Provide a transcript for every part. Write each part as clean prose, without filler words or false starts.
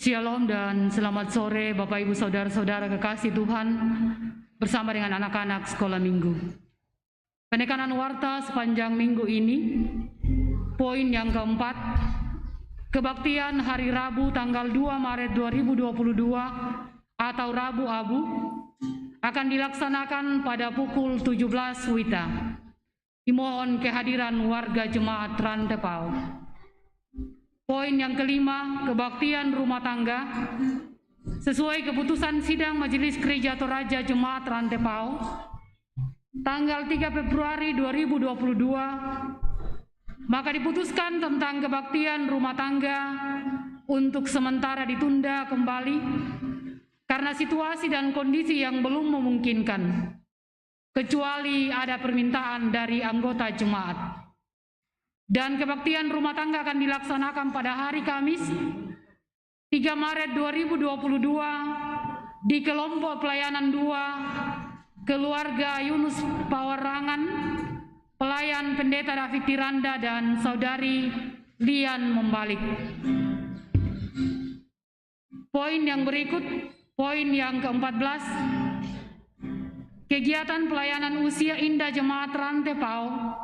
Shalom dan selamat sore Bapak Ibu Saudara-saudara kekasih Tuhan bersama dengan anak-anak sekolah minggu. Penekanan warta sepanjang minggu ini, poin yang keempat, kebaktian hari Rabu tanggal 2 Maret 2022 atau Rabu Abu akan dilaksanakan pada pukul 17 WITA. Dimohon kehadiran warga jemaat Rantepao. Poin yang kelima, kebaktian rumah tangga sesuai keputusan sidang Majelis Gereja Toraja Jemaat Rantepao tanggal 3 Februari 2022, maka diputuskan tentang kebaktian rumah tangga untuk sementara ditunda kembali karena situasi dan kondisi yang belum memungkinkan, kecuali ada permintaan dari anggota jemaat. Dan kebaktian rumah tangga akan dilaksanakan pada hari Kamis 3 Maret 2022 di kelompok pelayanan 2 keluarga Yunus Pawarangan, pelayan Pendeta David Tiranda dan Saudari Lian Membalik. Poin yang berikut, poin yang ke-14, kegiatan pelayanan usia indah Jemaat Rantepao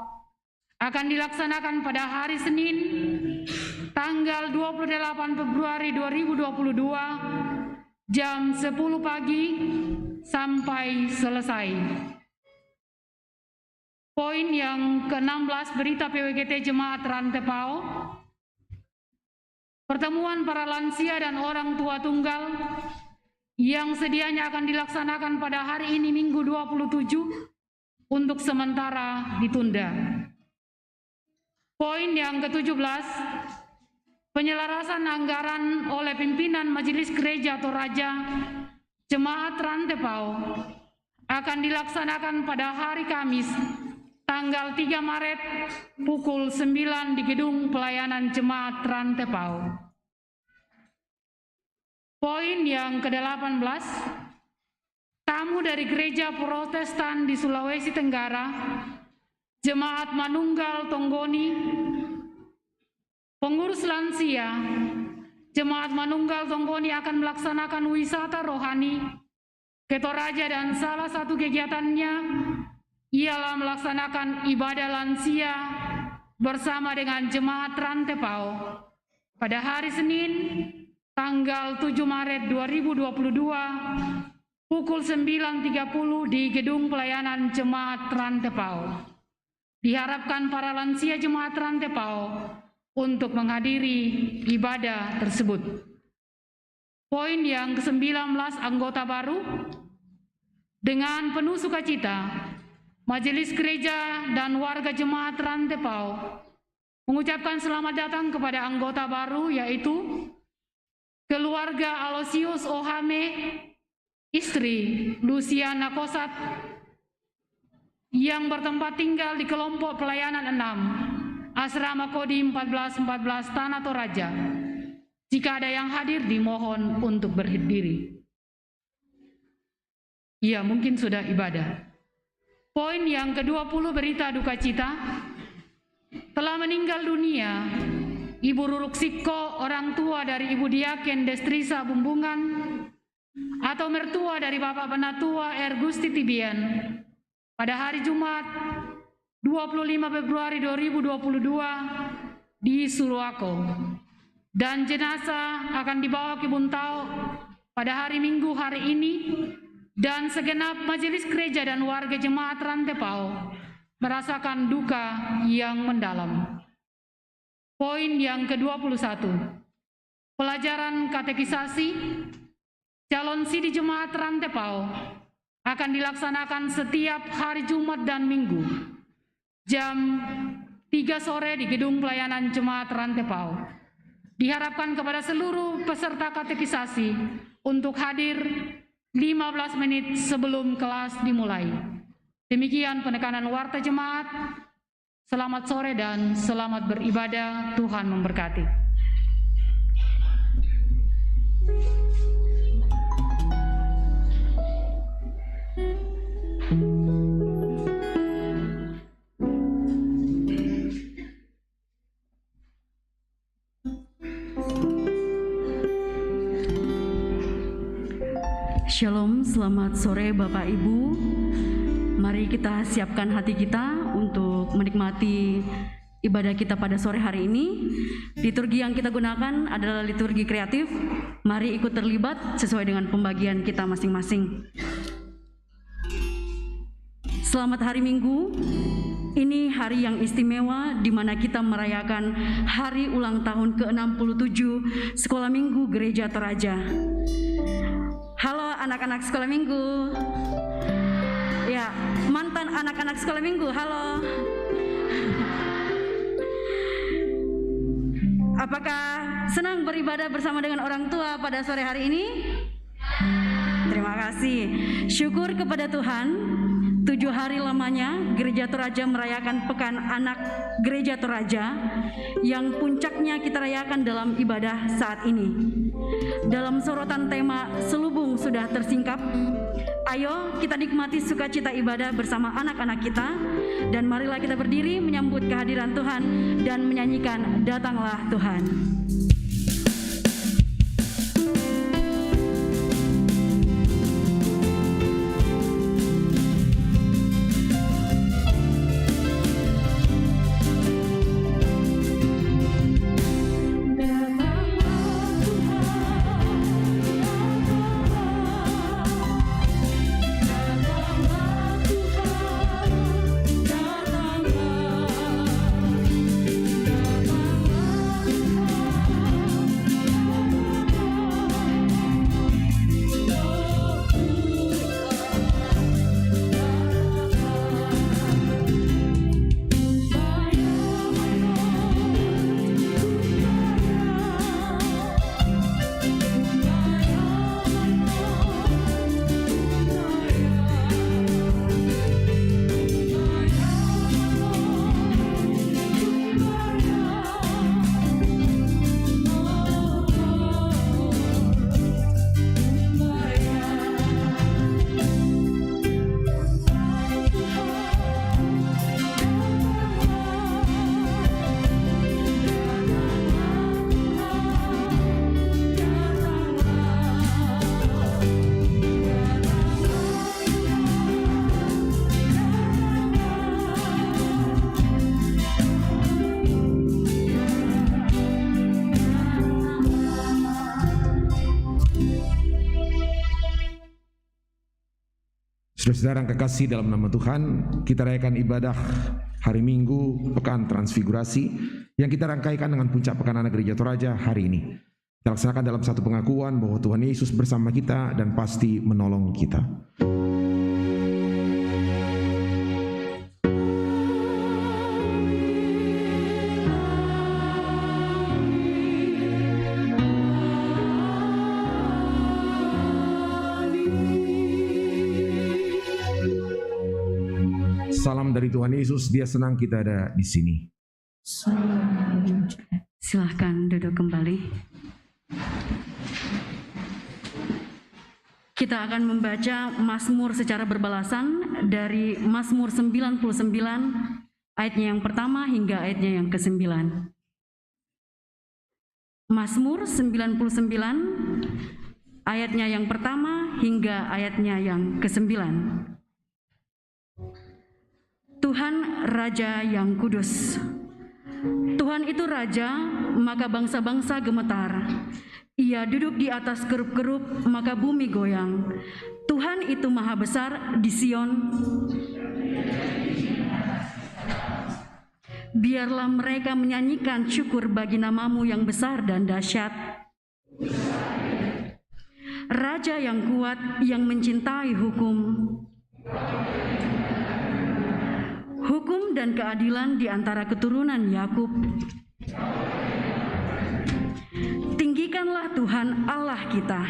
akan dilaksanakan pada hari Senin tanggal 28 Februari 2022 jam 10 pagi sampai selesai. Poin yang ke-16, berita PWGT Jemaat Rantepao. Pertemuan para lansia dan orang tua tunggal yang sedianya akan dilaksanakan pada hari ini Minggu 27 untuk sementara ditunda. Poin yang ke-17, penyelarasan anggaran oleh pimpinan Majelis Gereja Toraja Jemaat Rantepao akan dilaksanakan pada hari Kamis tanggal 3 Maret pukul 9 di Gedung Pelayanan Jemaat Rantepao. Poin yang ke-18, tamu dari Gereja Protestan di Sulawesi Tenggara Jemaat Manunggal Tonggoni, pengurus lansia Jemaat Manunggal Tonggoni akan melaksanakan wisata rohani ke Toraja dan salah satu kegiatannya ialah melaksanakan ibadah lansia bersama dengan Jemaat Rantepao pada hari Senin tanggal 7 Maret 2022 pukul 9.30 di Gedung Pelayanan Jemaat Rantepao. Diharapkan para lansia Jemaat Rantepao untuk menghadiri ibadah tersebut. Poin yang ke-19, anggota baru. Dengan penuh sukacita, Majelis Gereja dan warga Jemaat Rantepao mengucapkan selamat datang kepada anggota baru, yaitu keluarga Alosius Ohame, istri Luciana Kosat, yang bertempat tinggal di kelompok pelayanan 6, Asrama Kodim 1414 Tanah Toraja. Jika ada yang hadir, dimohon untuk berdiri. Ya, mungkin sudah ibadah. Poin yang ke-20, berita duka cita. Telah meninggal dunia Ibu Ruruk Siko, orang tua dari Ibu Diaken Destrisa Bumbungan, atau mertua dari Bapak Penatua R. Gusti Tibian, pada hari Jumat 25 Februari 2022 di Suluako, dan jenazah akan dibawa ke Buntao pada hari Minggu hari ini, dan segenap Majelis Gereja dan warga Jemaat Rantepao merasakan duka yang mendalam. Poin yang ke-21, pelajaran katekisasi calon sidi Jemaat Rantepao akan dilaksanakan setiap hari Jumat dan Minggu jam 3 sore di Gedung Pelayanan Jemaat Rantepao. Diharapkan kepada seluruh peserta katekisasi untuk hadir 15 menit sebelum kelas dimulai. Demikian penekanan warta jemaat. Selamat sore dan selamat beribadah. Tuhan memberkati. Shalom, selamat sore Bapak Ibu. Mari kita siapkan hati kita untuk menikmati ibadah kita pada sore hari ini. Liturgi yang kita gunakan adalah liturgi kreatif. Mari ikut terlibat sesuai dengan pembagian kita masing-masing. Selamat hari Minggu. Ini hari yang istimewa di mana kita merayakan hari ulang tahun ke-67 Sekolah Minggu Gereja Toraja. Halo anak-anak sekolah minggu. Ya, mantan anak-anak sekolah minggu, halo. Apakah senang beribadah bersama dengan orang tua pada sore hari ini? Terima kasih. Syukur kepada Tuhan. 7 hari lamanya Gereja Toraja merayakan Pekan Anak Gereja Toraja yang puncaknya kita rayakan dalam ibadah saat ini. Dalam sorotan tema selubung sudah tersingkap, ayo kita nikmati sukacita ibadah bersama anak-anak kita, dan marilah kita berdiri menyambut kehadiran Tuhan dan menyanyikan Datanglah Tuhan. Saudara-saudara yang kekasih dalam nama Tuhan, kita rayakan ibadah hari Minggu Pekan Transfigurasi yang kita rangkaikan dengan puncak Pekan Anak Gereja Toraja hari ini. Kita laksanakan dalam satu pengakuan bahwa Tuhan Yesus bersama kita dan pasti menolong kita. Salam dari Tuhan Yesus, Dia senang kita ada di sini. Silahkan duduk kembali. Kita akan membaca Mazmur secara berbalasan dari Mazmur 99 ayatnya yang pertama hingga ayatnya yang ke-9. Mazmur 99 ayatnya yang pertama hingga ayatnya yang ke-9. Tuhan Raja yang kudus. Tuhan itu Raja, maka bangsa-bangsa gemetar. Ia duduk di atas kerup-kerup, maka bumi goyang. Tuhan itu maha besar di Sion. Biarlah mereka menyanyikan syukur bagi namamu yang besar dan dahsyat. Raja yang kuat, yang mencintai hukum. Hukum dan keadilan di antara keturunan Yakub. Tinggikanlah Tuhan Allah kita.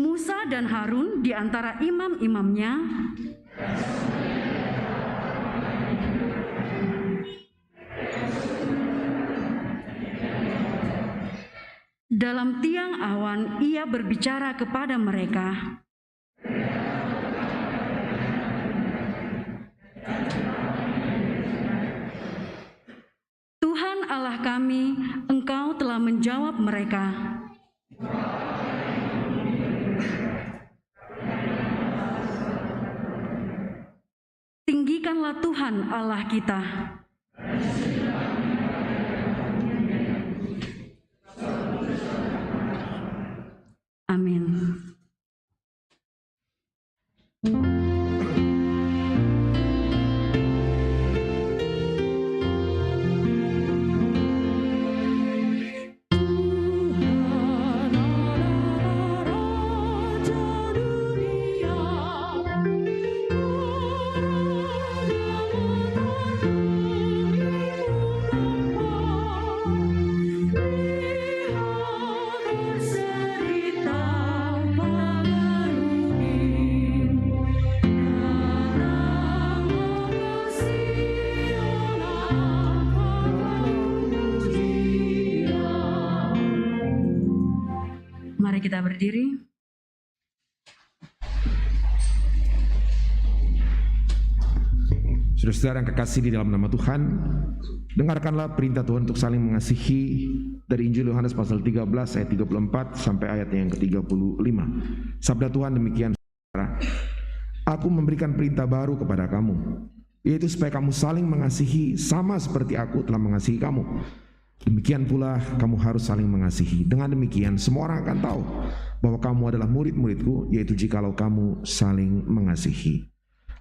Musa dan Harun di antara imam-imamnya. Dalam tiang awan ia berbicara kepada mereka. Tuhan Allah kami, Engkau telah menjawab mereka. Tinggikanlah Tuhan Allah kita. Amin. Mari kita berdiri. Saudara-saudara yang kekasih di dalam nama Tuhan, dengarkanlah perintah Tuhan untuk saling mengasihi dari Injil Yohanes pasal 13 ayat 34 sampai ayat yang ke-35. Sabda Tuhan demikian, saudara, Aku memberikan perintah baru kepada kamu, yaitu supaya kamu saling mengasihi sama seperti aku telah mengasihi kamu. Demikian pula kamu harus saling mengasihi. Dengan demikian semua orang akan tahu bahwa kamu adalah murid-muridku, yaitu jikalau kamu saling mengasihi.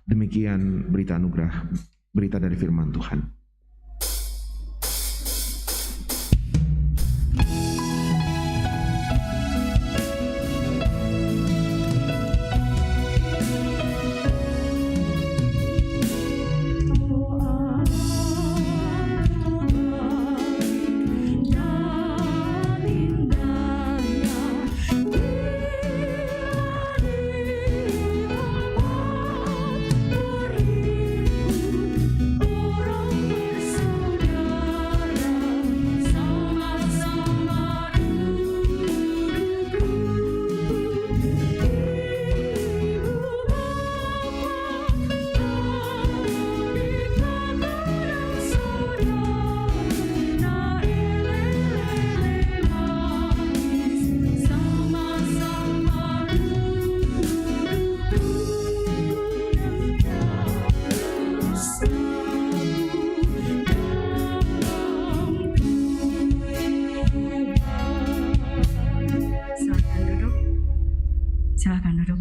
Demikian berita anugerah, berita dari firman Tuhan. Silakan duduk.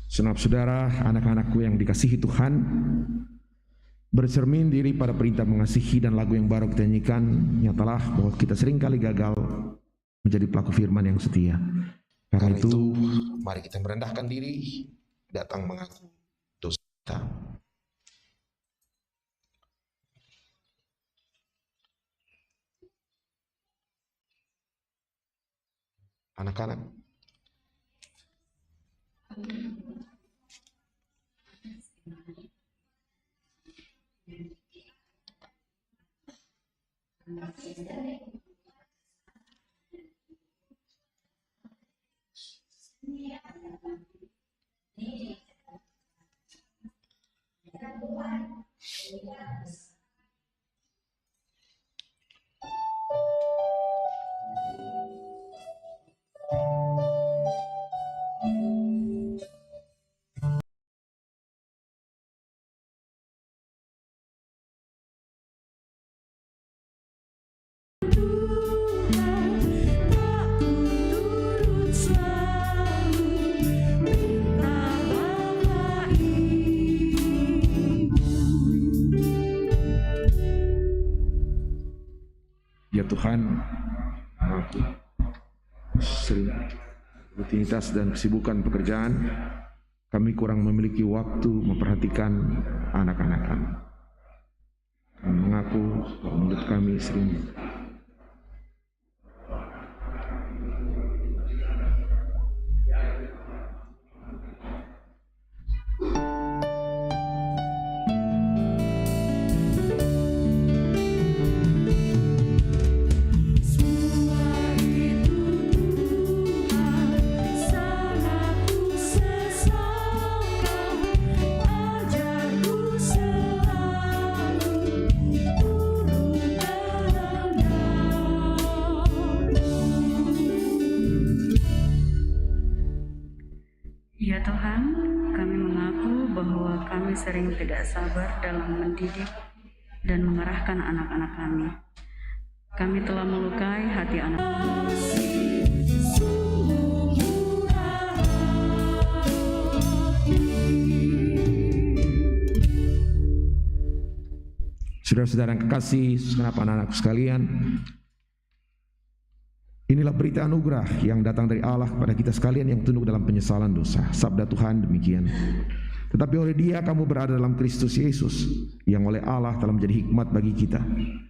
Senap saudara, anak-anakku yang dikasihi Tuhan, bercermin diri pada perintah mengasihi dan lagu yang baru kita nyanyikan, nyatalah bahwa kita seringkali gagal menjadi pelaku firman yang setia. Karena itu, mari kita merendahkan diri, datang mengaku dosa kita. Anak-anak, ya Tuhan, aku sering rutinitas dan kesibukan pekerjaan, kami kurang memiliki waktu memperhatikan anak-anak kami. Kami mengaku bahwa mulut kami sering Ya Tuhan, kami mengaku bahwa kami sering tidak sabar dalam mendidik dan mengarahkan anak-anak kami. Kami telah melukai hati anak. Saudara-saudara yang kekasih, segenap anak-anakku sekalian, inilah berita anugerah yang datang dari Allah kepada kita sekalian yang tunduk dalam penyesalan dosa. Sabda Tuhan demikian. Tetapi oleh Dia kamu berada dalam Kristus Yesus, yang oleh Allah telah menjadi hikmat bagi kita.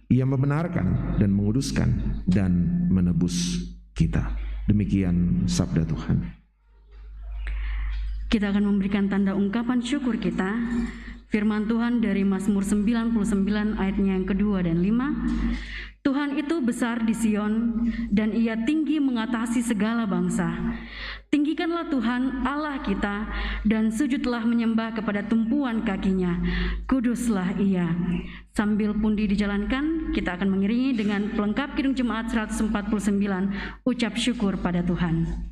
Ia membenarkan dan menguduskan dan menebus kita. Demikian sabda Tuhan. Kita akan memberikan tanda ungkapan syukur kita. Firman Tuhan dari Mazmur 99 ayatnya yang kedua dan 5. Tuhan itu besar di Sion dan Ia tinggi mengatasi segala bangsa. Tinggikanlah Tuhan Allah kita dan sujudlah menyembah kepada tumpuan kakinya. Kuduslah Ia. Sambil pundi dijalankan, kita akan mengiringi dengan pelengkap Kidung Jemaat 149, ucap syukur pada Tuhan.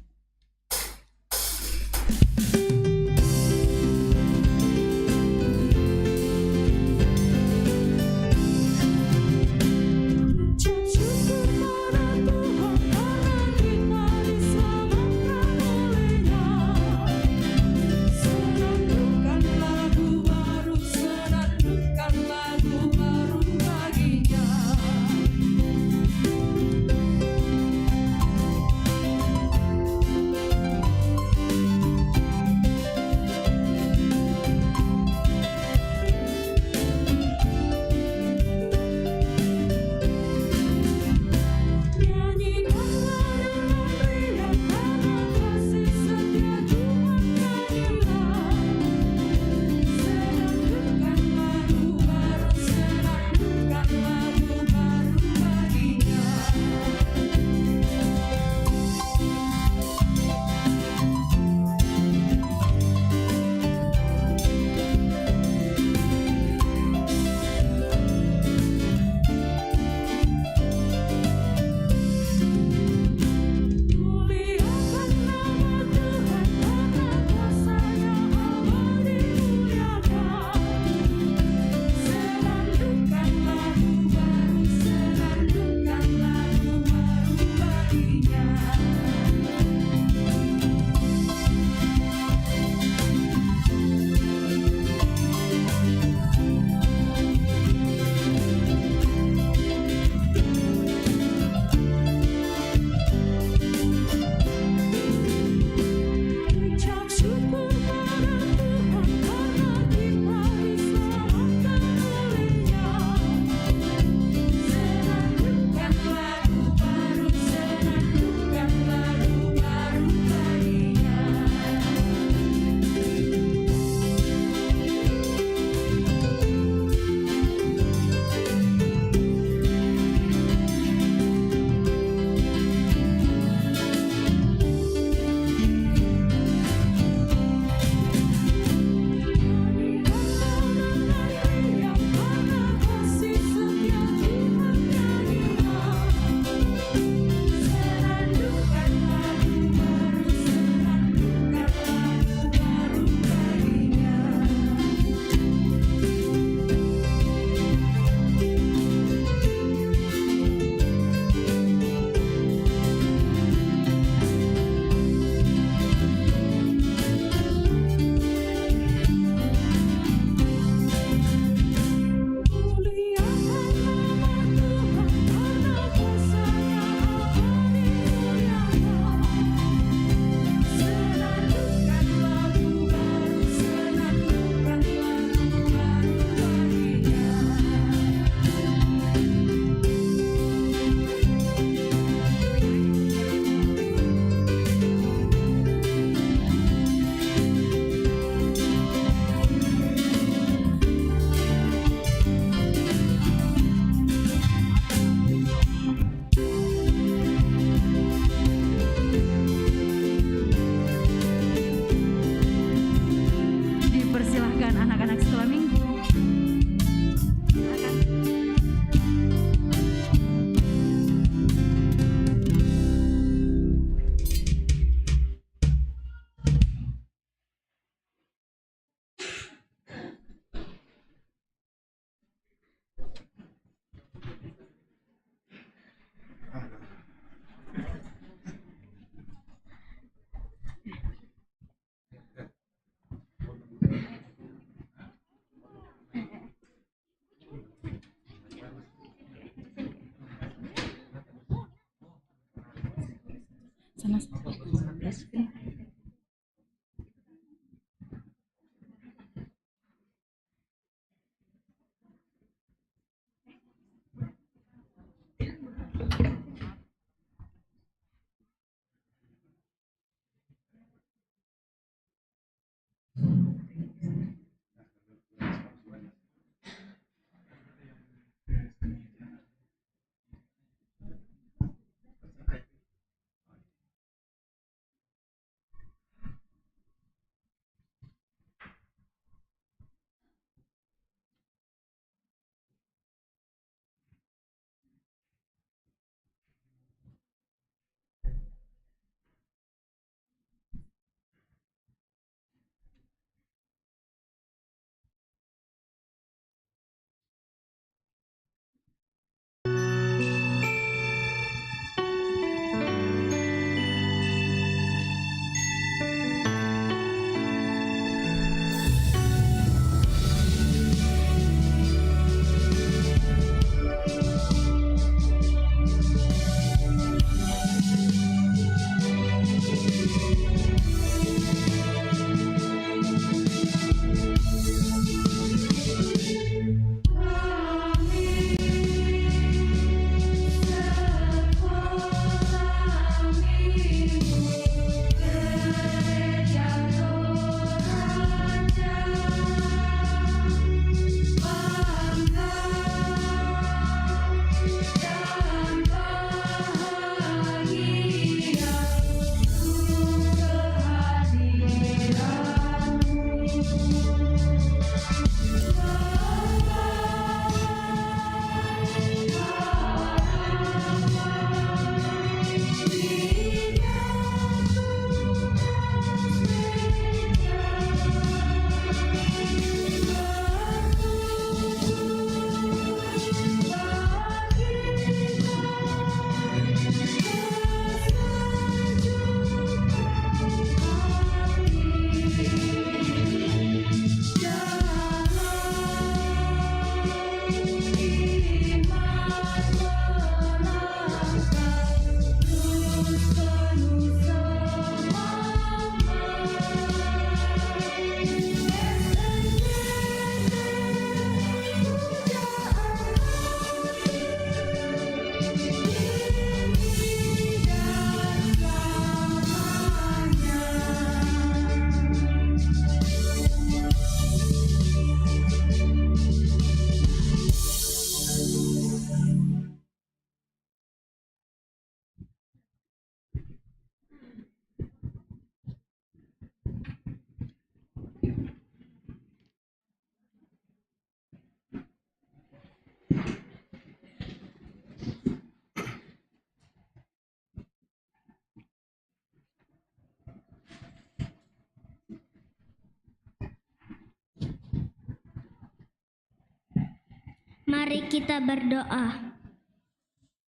Mari kita berdoa.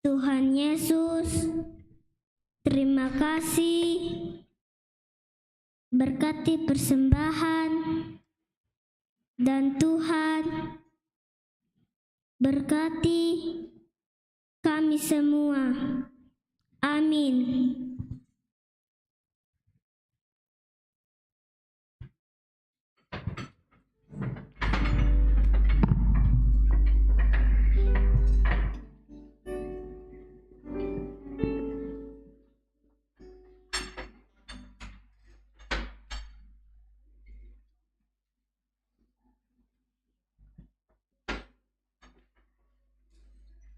Tuhan Yesus, terima kasih berkati persembahan dan Tuhan berkati kami semua. Amin.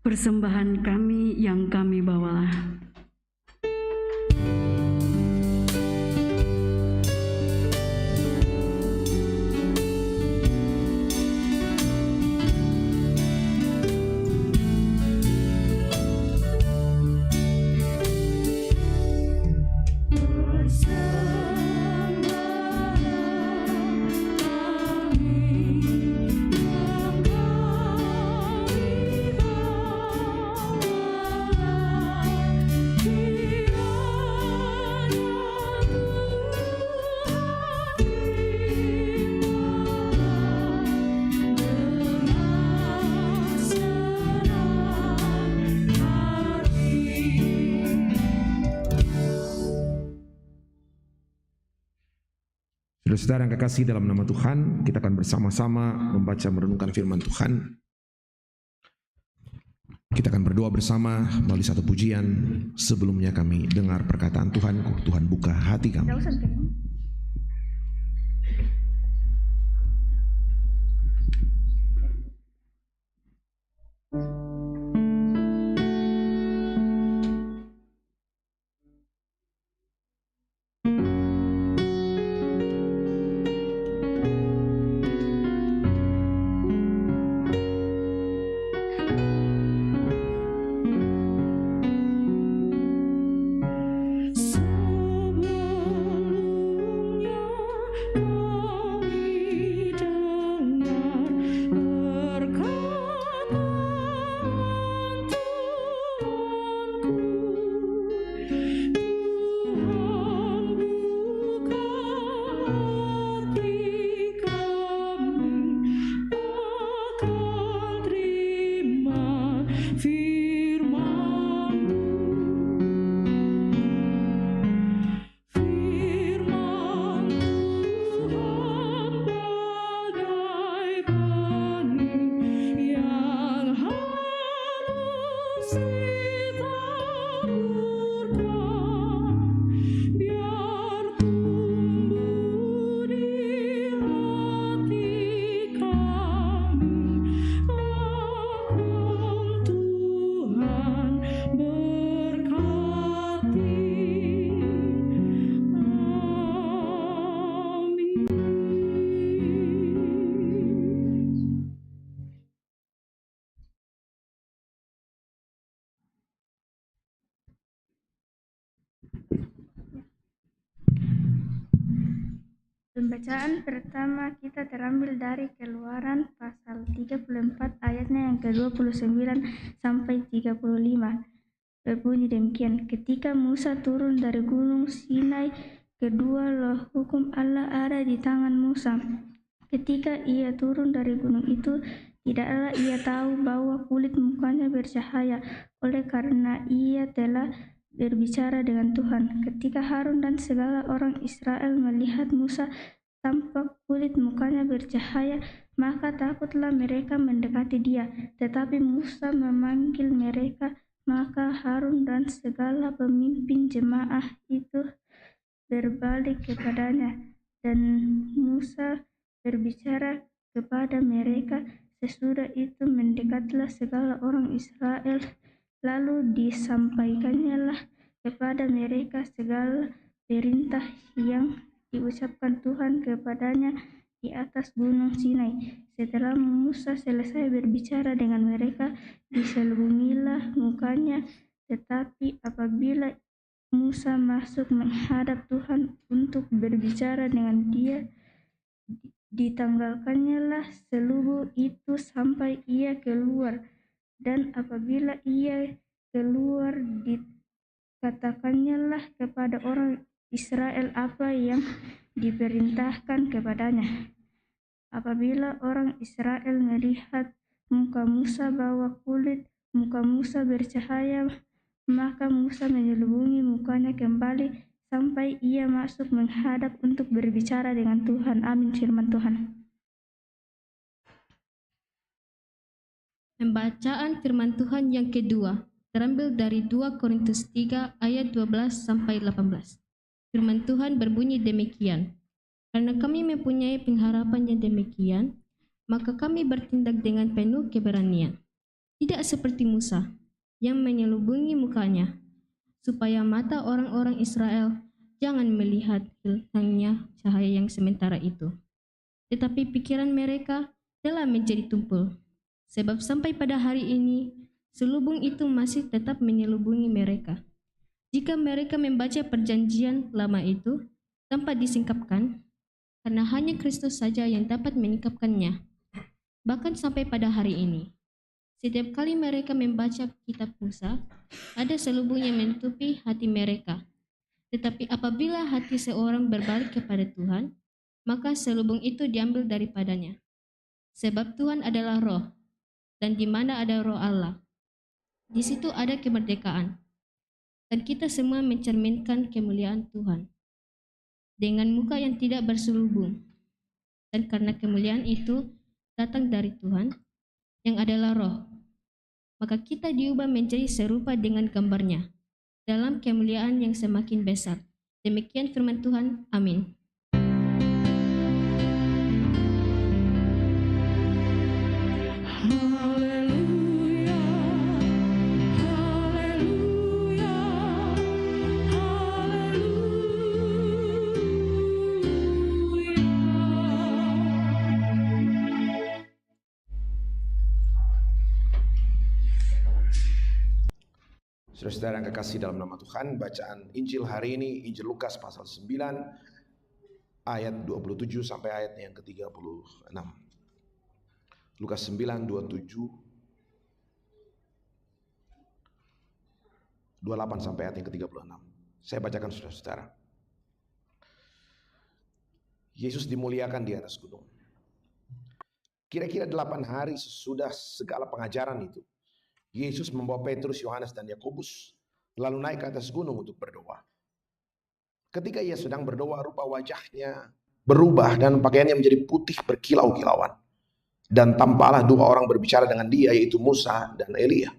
Persembahan kami yang kami bawalah. Saudara-saudara yang kekasih dalam nama Tuhan, kita akan bersama-sama membaca merenungkan firman Tuhan. Kita akan berdoa bersama melalui satu pujian. Sebelumnya kami dengar perkataan Tuhan. Tuhan buka hati kami. Pembacaan pertama kita terambil dari Keluaran pasal 34 ayatnya yang ke-29 sampai 35. Berbunyi demikian, ketika Musa turun dari gunung Sinai, kedua loh hukum Allah ada di tangan Musa. Ketika ia turun dari gunung itu, tidaklah ia tahu bahwa kulit mukanya bercahaya, oleh karena ia telah berbicara dengan Tuhan. Ketika Harun dan segala orang Israel melihat Musa tampak kulit mukanya bercahaya, maka takutlah mereka mendekati dia. Tetapi Musa memanggil mereka, maka Harun dan segala pemimpin jemaah itu berbalik kepadanya, dan Musa berbicara kepada mereka. Sesudah itu mendekatlah segala orang Israel, lalu disampaikannya lah kepada mereka segala perintah yang diucapkan Tuhan kepadanya di atas gunung Sinai. Setelah Musa selesai berbicara dengan mereka, diselubungilah mukanya. Tetapi apabila Musa masuk menghadap Tuhan untuk berbicara dengan dia, ditanggalkannya lah selubung itu sampai ia keluar. Dan apabila ia keluar, dikatakannya lah kepada orang Israel apa yang diperintahkan kepadanya. Apabila orang Israel melihat muka Musa bahwa kulit muka Musa bercahaya, maka Musa menyelubungi mukanya kembali sampai ia masuk menghadap untuk berbicara dengan Tuhan. Amin. Firman Tuhan. Pembacaan firman Tuhan yang kedua terambil dari 2 Korintus 3 ayat 12 sampai 18. Firman Tuhan berbunyi demikian, karena kami mempunyai pengharapan yang demikian, maka kami bertindak dengan penuh keberanian. Tidak seperti Musa yang menyelubungi mukanya, supaya mata orang-orang Israel jangan melihat hilangnya cahaya yang sementara itu. Tetapi pikiran mereka telah menjadi tumpul. Sebab sampai pada hari ini, selubung itu masih tetap menyelubungi mereka. Jika mereka membaca perjanjian lama itu tanpa disingkapkan, karena hanya Kristus saja yang dapat menyingkapkannya. Bahkan sampai pada hari ini, setiap kali mereka membaca kitab Musa, ada selubung yang menutupi hati mereka. Tetapi apabila hati seorang berbalik kepada Tuhan, maka selubung itu diambil daripadanya. Sebab Tuhan adalah roh, dan di mana ada roh Allah, di situ ada kemerdekaan. Dan kita semua mencerminkan kemuliaan Tuhan. dengan muka yang tidak berselubung. Dan karena kemuliaan itu datang dari Tuhan, yang adalah Roh, maka kita diubah menjadi serupa dengan gambar-Nya, dalam kemuliaan yang semakin besar. Demikian firman Tuhan. Amin. Saudara-saudara yang kekasih dalam nama Tuhan, bacaan Injil hari ini, Injil Lukas pasal 9, ayat 27 sampai ayat yang ke-36. Lukas 9, 27, 28 sampai ayat yang ke-36. Saya bacakan saudara-saudara. Yesus dimuliakan di atas gunung. Kira-kira 8 hari sesudah segala pengajaran itu, Yesus membawa Petrus, Yohanes, dan Yakobus lalu naik ke atas gunung untuk berdoa. Ketika ia sedang berdoa, rupa wajahnya berubah dan pakaiannya menjadi putih berkilau-kilauan. Dan tampaklah 2 orang berbicara dengan dia, yaitu Musa dan Elia.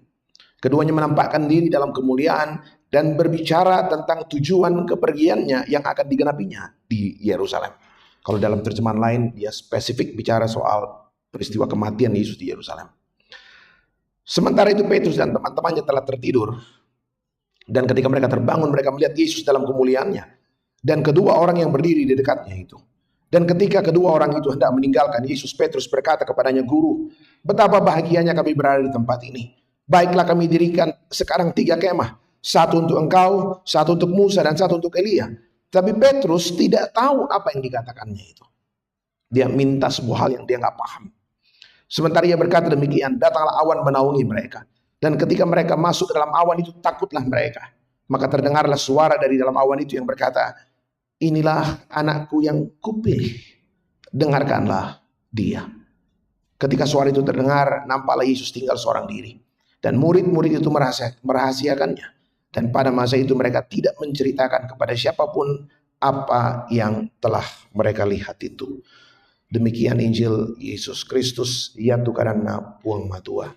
Keduanya menampakkan diri dalam kemuliaan dan berbicara tentang tujuan kepergiannya yang akan digenapinya di Yerusalem. Kalau dalam terjemahan lain, dia spesifik bicara soal peristiwa kematian Yesus di Yerusalem. Sementara itu Petrus dan teman-temannya telah tertidur. Dan ketika mereka terbangun, mereka melihat Yesus dalam kemuliaannya. Dan kedua orang yang berdiri di dekatnya itu. Dan ketika kedua orang itu hendak meninggalkan Yesus, Petrus berkata kepadanya, "Guru, betapa bahagianya kami berada di tempat ini. Baiklah kami dirikan sekarang 3 kemah. 1 untuk engkau, 1 untuk Musa, dan 1 untuk Elia." Tapi Petrus tidak tahu apa yang dikatakannya itu. Dia minta sebuah hal yang dia nggak paham. Sementara ia berkata demikian, datanglah awan menaungi mereka. Dan ketika mereka masuk ke dalam awan itu, takutlah mereka. Maka terdengarlah suara dari dalam awan itu yang berkata, "Inilah anakku yang kupilih, dengarkanlah dia." Ketika suara itu terdengar, nampaklah Yesus tinggal seorang diri. Dan murid-murid itu merahasiakannya. Dan pada masa itu mereka tidak menceritakan kepada siapapun apa yang telah mereka lihat itu. Demikian Injil Yesus Kristus, ya Tuhan puang matua.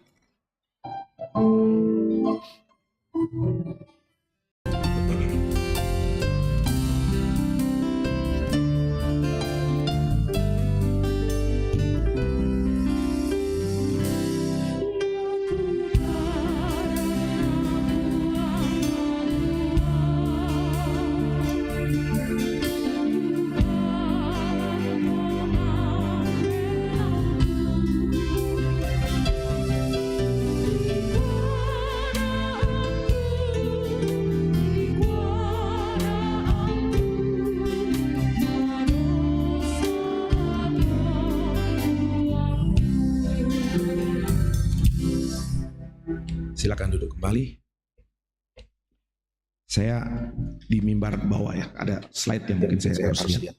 Silakan duduk kembali. Saya di mimbar bawah ya, ada slide yang mungkin saya harus lihat.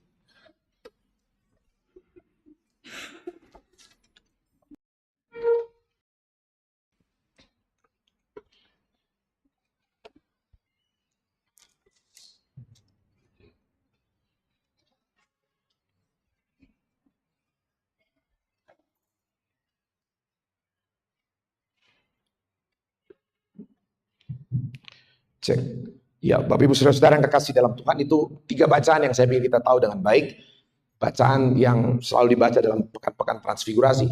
Cek. Ya, Bapak Ibu Saudara-saudara yang kekasih dalam Tuhan, itu 3 bacaan yang saya pikir kita tahu dengan baik. Bacaan yang selalu dibaca dalam pekan-pekan transfigurasi.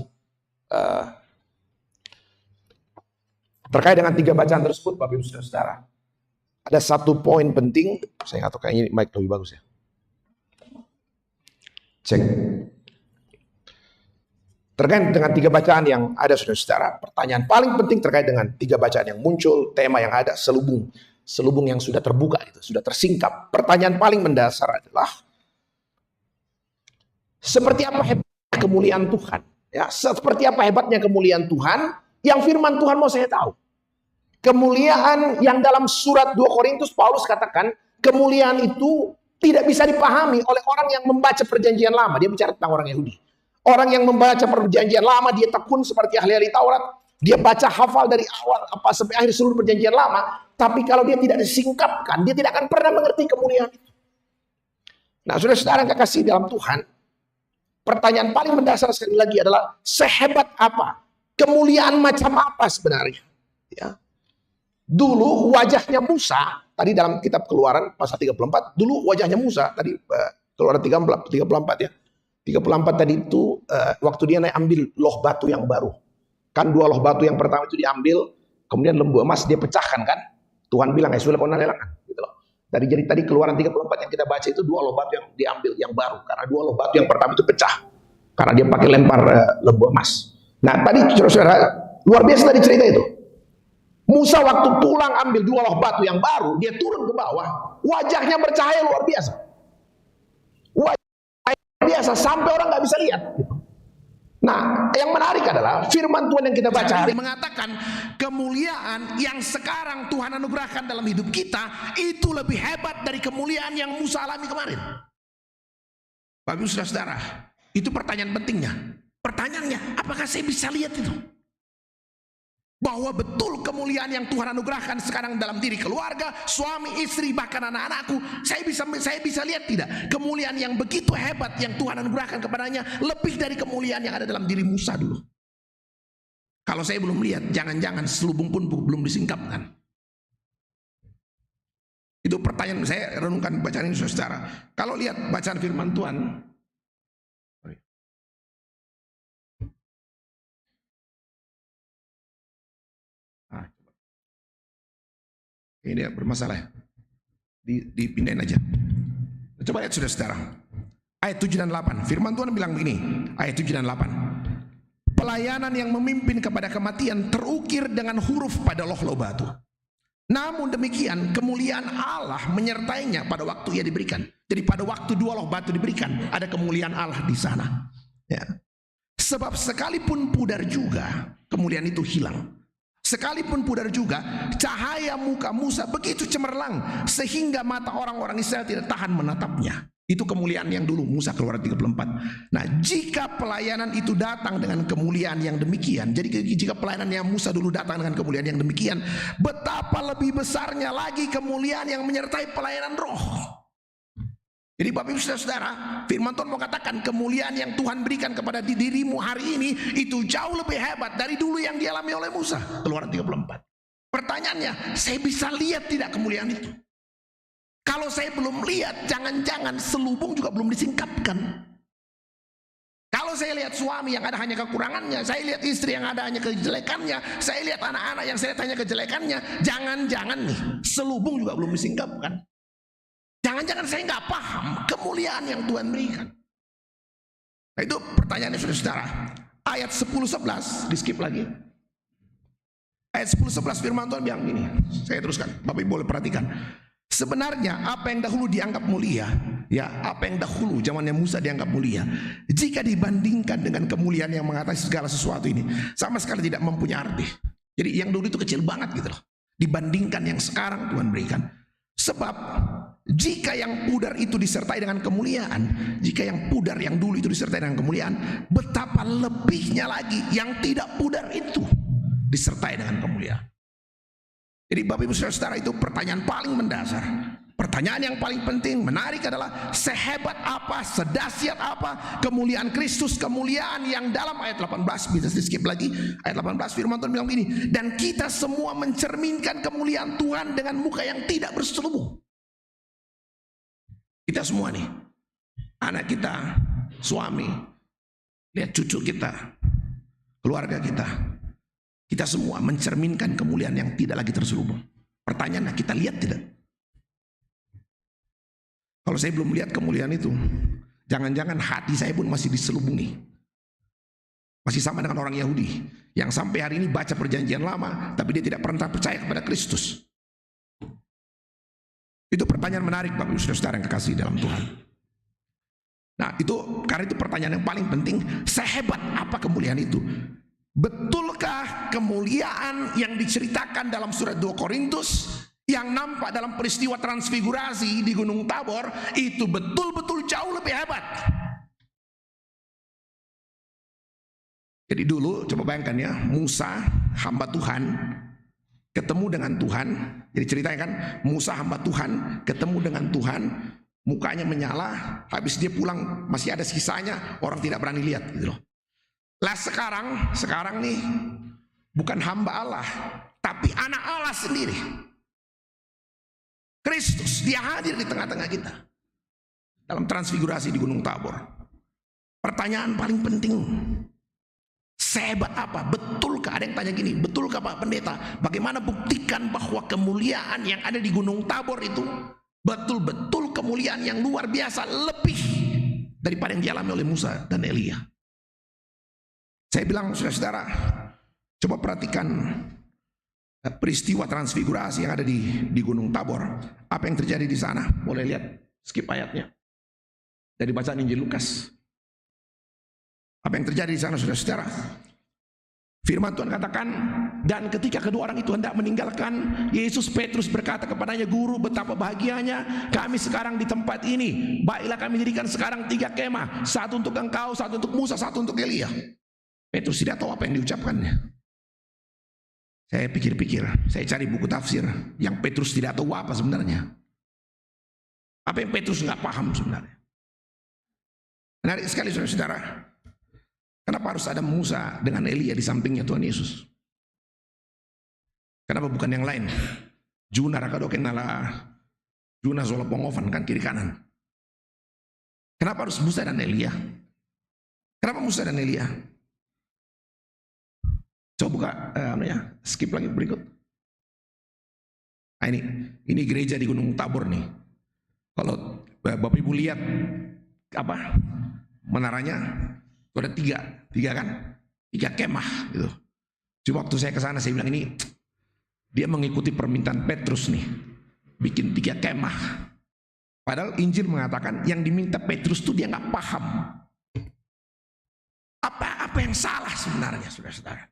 Terkait dengan 3 bacaan tersebut, Bapak Ibu Saudara-saudara, ada 1 poin penting. Saya nggak tahu, kayaknya mic lebih bagus ya. Cek. Terkait dengan 3 bacaan yang ada, saudara-saudara, pertanyaan paling penting terkait dengan 3 bacaan yang muncul, tema yang ada, selubung yang sudah terbuka, itu sudah tersingkap. Pertanyaan paling mendasar adalah, seperti apa hebatnya kemuliaan Tuhan? Ya, seperti apa hebatnya kemuliaan Tuhan yang firman Tuhan mau saya tahu? Kemuliaan yang dalam surat 2 Korintus Paulus katakan, kemuliaan itu tidak bisa dipahami oleh orang yang membaca perjanjian lama. Dia bicara tentang orang Yahudi. Orang yang membaca perjanjian lama, dia tekun seperti ahli-ahli Taurat. Dia baca hafal dari awal sampai akhir seluruh perjanjian lama. Tapi kalau dia tidak disingkapkan, dia tidak akan pernah mengerti kemuliaan itu. Nah, saudara-saudara yang kekasih dalam Tuhan, pertanyaan paling mendasar sekali lagi adalah sehebat apa? Kemuliaan macam apa sebenarnya? Ya. Dulu wajahnya Musa, tadi dalam kitab Keluaran pasal 34, dulu wajahnya Musa, tadi Keluaran 34 ya. 34 tadi itu waktu dia naik ambil loh batu yang baru. Kan 2 loh batu yang pertama itu diambil, kemudian lembu emas dia pecahkan kan. Tuhan bilang, sudah kau lelakan. Gitu loh. Jadi tadi Keluaran 34 yang kita baca itu 2 loh batu yang diambil yang baru. Karena 2 loh batu yang pertama itu pecah. Karena dia pakai lempar lembu emas. Nah tadi saudara-saudara, luar biasa tadi cerita itu. Musa waktu pulang ambil 2 loh batu yang baru, dia turun ke bawah, wajahnya bercahaya luar biasa. Wajahnya biasa sampai orang nggak bisa lihat. Nah, yang menarik adalah firman Tuhan yang kita baca hari mengatakan kemuliaan yang sekarang Tuhan anugerahkan dalam hidup kita itu lebih hebat dari kemuliaan yang Musa alami kemarin. Bapak Ibu saudara, itu pertanyaan pentingnya. Pertanyaannya, apakah saya bisa lihat itu? Bahwa betul kemuliaan yang Tuhan anugerahkan sekarang dalam diri keluarga, suami, istri, bahkan anak-anakku, saya bisa lihat tidak? Kemuliaan yang begitu hebat yang Tuhan anugerahkan kepadanya lebih dari kemuliaan yang ada dalam diri Musa dulu. Kalau saya belum lihat, jangan-jangan selubung pun belum disingkapkan. Itu pertanyaan saya renungkan bacaan ini saudara. Kalau lihat bacaan firman Tuhan, ini dia bermasalah, dipindahin aja. Coba lihat saudara-saudara, ayat 7 dan 8. Firman Tuhan bilang begini, ayat 7 dan 8. Pelayanan yang memimpin kepada kematian terukir dengan huruf pada loh batu. Namun demikian kemuliaan Allah menyertainya pada waktu ia diberikan. Jadi pada waktu 2 loh batu diberikan, ada kemuliaan Allah di sana. Ya. Sebab sekalipun pudar juga, kemuliaan itu hilang. Sekalipun pudar juga, cahaya muka Musa begitu cemerlang sehingga mata orang-orang Israel tidak tahan menatapnya. Itu kemuliaan yang dulu Musa Keluaran 34. Nah, jika pelayanan itu datang dengan kemuliaan yang demikian, jadi jika pelayanan yang Musa dulu datang dengan kemuliaan yang demikian, betapa lebih besarnya lagi kemuliaan yang menyertai pelayanan roh. Jadi Bapak Ibu saudara, firman Tuhan mau katakan kemuliaan yang Tuhan berikan kepada dirimu hari ini itu jauh lebih hebat dari dulu yang dialami oleh Musa. Keluaran 34. Pertanyaannya, saya bisa lihat tidak kemuliaan itu? Kalau saya belum lihat, jangan-jangan selubung juga belum disingkapkan. Kalau saya lihat suami yang ada hanya kekurangannya, saya lihat istri yang ada hanya kejelekannya, saya lihat anak-anak yang saya tanya kejelekannya, jangan-jangan nih selubung juga belum disingkapkan. Jangan-jangan saya nggak paham kemuliaan yang Tuhan berikan. Nah, itu pertanyaannya saudara-saudara. Ayat 10-11 di skip lagi. Ayat 10-11 firman Tuhan bilang gini. Saya teruskan, Bapak Ibu boleh perhatikan. Sebenarnya apa yang dahulu dianggap mulia, ya apa yang dahulu zamannya Musa dianggap mulia, jika dibandingkan dengan kemuliaan yang mengatasi segala sesuatu ini, sama sekali tidak mempunyai arti. Jadi yang dulu itu kecil banget gitu loh, dibandingkan yang sekarang Tuhan berikan. Sebab jika yang pudar itu disertai dengan kemuliaan, jika yang pudar yang dulu itu disertai dengan kemuliaan, betapa lebihnya lagi yang tidak pudar itu disertai dengan kemuliaan. Jadi Bapak Ibu saudara itu pertanyaan paling mendasar. Pertanyaan yang paling penting, menarik adalah sehebat apa, sedahsyat apa kemuliaan Kristus, kemuliaan yang dalam ayat 18, bisa di skip lagi, ayat 18 firman Tuhan bilang begini, dan kita semua mencerminkan kemuliaan Tuhan dengan muka yang tidak berselubung. Kita semua nih, anak kita, suami, lihat cucu kita, keluarga kita semua mencerminkan kemuliaan yang tidak lagi terselubung. Pertanyaannya, kita lihat tidak? Kalau saya belum lihat kemuliaan itu, jangan-jangan hati saya pun masih diselubungi. Masih sama dengan orang Yahudi yang sampai hari ini baca perjanjian lama, tapi dia tidak pernah percaya kepada Kristus. Itu pertanyaan menarik Bapak Ibu saudara yang kekasih dalam Tuhan. Nah karena itu pertanyaan yang paling penting, sehebat apa kemuliaan itu? Betulkah kemuliaan yang diceritakan dalam surat 2 Korintus yang nampak dalam peristiwa transfigurasi di Gunung Tabor itu betul-betul jauh lebih hebat? Jadi dulu coba bayangkan ya, Musa hamba Tuhan ketemu dengan Tuhan. Jadi ceritanya kan, Musa hamba Tuhan ketemu dengan Tuhan. mukanya menyala, habis dia pulang masih ada sisanya, orang tidak berani lihat gitu loh. Lah sekarang nih bukan hamba Allah, tapi anak Allah sendiri. Kristus, dia hadir di tengah-tengah kita dalam transfigurasi di Gunung Tabor. Pertanyaan paling penting, sehebat apa? Betulkah, ada yang tanya gini, betulkah Pak Pendeta, bagaimana buktikan bahwa kemuliaan yang ada di Gunung Tabor itu betul-betul kemuliaan yang luar biasa, lebih daripada yang dialami oleh Musa dan Elia? Saya bilang, saudara-saudara, coba perhatikan peristiwa transfigurasi yang ada di Gunung Tabor. Apa yang terjadi di sana? Boleh lihat, skip ayatnya dari bacaan Injil Lukas. Apa yang terjadi di sana, saudara-saudara? Firman Tuhan katakan, dan ketika kedua orang itu hendak meninggalkan, Yesus, Petrus berkata kepadanya, Guru, betapa bahagianya kami sekarang di tempat ini. Baiklah, kami dirikan sekarang 3 kemah, satu untuk engkau, satu untuk Musa, satu untuk Elia. Petrus tidak tahu apa yang diucapkannya. Saya pikir-pikir, saya cari buku tafsir yang Petrus tidak tahu apa sebenarnya. Apa yang Petrus nggak paham sebenarnya. Menarik sekali, saudara-saudara. Kenapa harus ada Musa dengan Elia di sampingnya Tuhan Yesus? Kenapa bukan yang lain? Juna rakadoken nala, Juna zolopongovan kan kiri kanan. Kenapa harus Musa dan Elia? Kenapa Musa dan Elia? Coba buka, skip lagi berikut. Nah, ini gereja di Gunung Tabor nih. Kalau Bapak Ibu lihat apa menaranya, itu ada tiga kan, 3 kemah gitu. Cuma waktu saya ke sana saya bilang, ini dia mengikuti permintaan Petrus nih, bikin 3 kemah. Padahal Injil mengatakan yang diminta Petrus tuh dia nggak paham. Apa yang salah sebenarnya, saudara-saudara?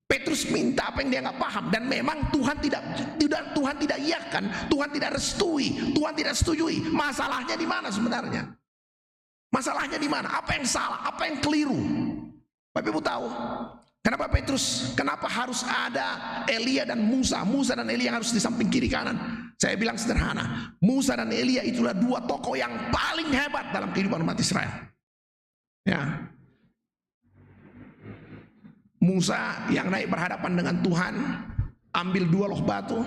Petrus minta apa yang dia nggak paham, dan memang Tuhan tidak iyakan, Tuhan tidak restui, Tuhan tidak setujui. Masalahnya di mana sebenarnya? Masalahnya di mana? Apa yang salah? Apa yang keliru? Bapak Ibu tahu kenapa kenapa harus ada Elia dan Musa? Musa dan Elia harus di samping kiri kanan. Saya bilang sederhana, Musa dan Elia itulah 2 tokoh yang paling hebat dalam kehidupan umat Israel. Ya. Musa yang naik berhadapan dengan Tuhan, ambil 2 loh batu.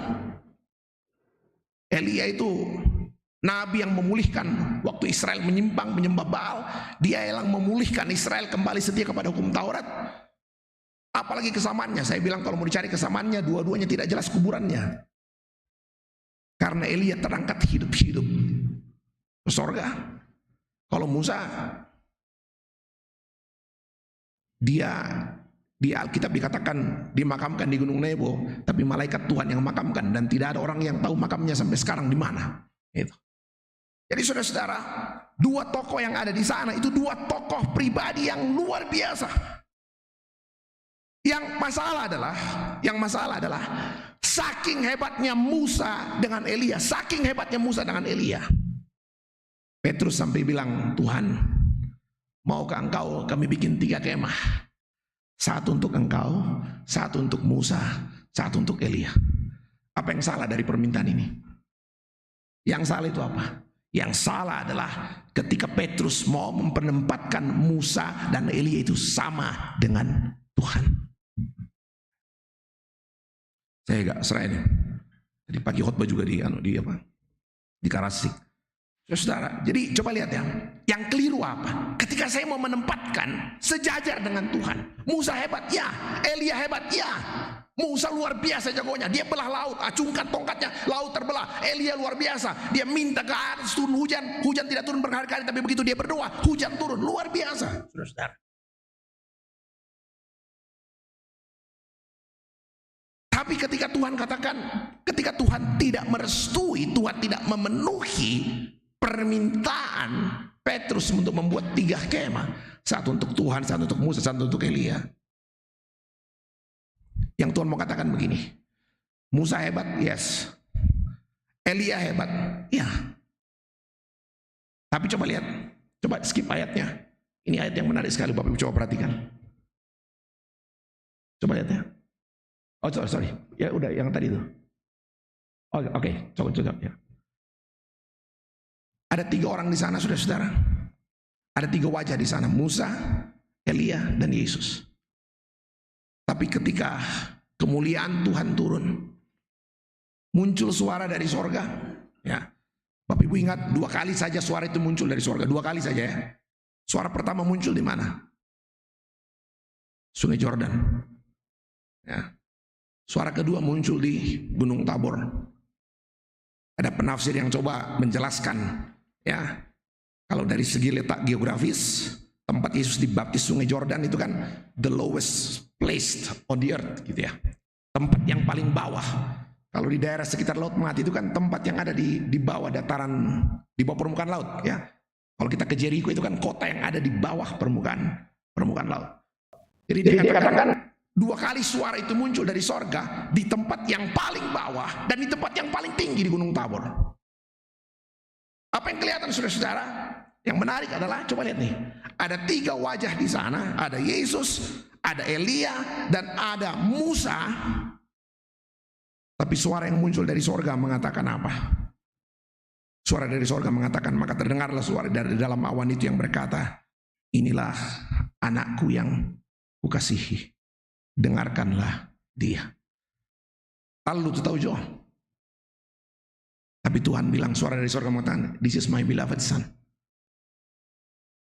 Elia itu nabi yang memulihkan waktu Israel menyimpang menyembah Baal. Dia yang memulihkan Israel kembali setia kepada hukum Taurat. Apalagi kesamaannya, saya bilang kalau mau dicari kesamaannya, dua-duanya tidak jelas kuburannya. Karena Elia terangkat hidup-hidup ke sorga. Kalau Musa, dia di Alkitab dikatakan dimakamkan di Gunung Nebo, tapi malaikat Tuhan yang makamkan, dan tidak ada orang yang tahu makamnya sampai sekarang di mana. Itu. Jadi saudara-saudara, 2 tokoh yang ada di sana itu 2 tokoh pribadi yang luar biasa. Yang masalah adalah saking hebatnya Musa dengan Elia, saking hebatnya Musa dengan Elia. Petrus sampai bilang, Tuhan, maukah engkau kami bikin 3 kemah? 1 untuk engkau, 1 untuk Musa, 1 untuk Elia. Apa yang salah dari permintaan ini? Yang salah itu apa? Yang salah adalah ketika Petrus mau mempenempatkan Musa dan Elia itu sama dengan Tuhan. Saya gak serai nih. Jadi pagi khotbah juga di Karasik. Saudara, jadi coba lihat ya, yang keliru apa? Ketika saya mau menempatkan sejajar dengan Tuhan, Musa hebat ya, Elia hebat ya. Musa luar biasa jagonya, dia belah laut, acungkan tongkatnya, laut terbelah. Elia luar biasa, dia minta ke atas turun hujan, hujan tidak turun berkali-kali, tapi begitu dia berdoa, hujan turun, luar biasa. Saudara. Tapi ketika Tuhan katakan, ketika Tuhan tidak merestui, Tuhan tidak memenuhi permintaan Petrus untuk membuat 3 kemah, 1 untuk Tuhan, 1 untuk Musa, 1 untuk Elia. Yang Tuhan mau katakan begini, Musa hebat, yes. Elia hebat, ya. Tapi coba lihat, coba skip ayatnya. Ini ayat yang menarik sekali, Bapak Ibu coba perhatikan. Coba lihat ya. Oh sorry, ya udah yang tadi itu. Oke, coba ya. Ada 3 orang di sana, saudara-saudara. Ada 3 wajah di sana, Musa, Elia, dan Yesus. Tapi ketika kemuliaan Tuhan turun, muncul suara dari sorga. Ya, Bapak Ibu ingat 2 kali saja suara itu muncul dari sorga, 2 kali saja ya. Suara pertama muncul di mana? Sungai Jordan. Ya. Suara kedua muncul di Gunung Tabor. Ada penafsir yang coba menjelaskan, ya, kalau dari segi letak geografis, tempat Yesus dibaptis Sungai Jordan itu kan the lowest place on the earth, gitu ya. Tempat yang paling bawah. Kalau di daerah sekitar Laut Mati itu kan tempat yang ada di bawah dataran, di bawah permukaan laut, ya. Kalau kita ke Jericho itu kan kota yang ada di bawah permukaan laut. Jadi dikatakan 2 kali suara itu muncul dari sorga di tempat yang paling bawah dan di tempat yang paling tinggi di Gunung Tabor. Apa yang kelihatan saudara-saudara? Yang menarik adalah, coba lihat nih, ada 3 wajah di sana, ada Yesus, ada Elia, dan ada Musa. Tapi suara yang muncul dari sorga mengatakan apa? Suara dari sorga mengatakan, maka terdengarlah suara dari dalam awan itu yang berkata, inilah anakku yang kukasihi, dengarkanlah dia. Lalu tu tahu jo. Tapi Tuhan bilang, suara dari sorga mengatakan, this is my beloved son.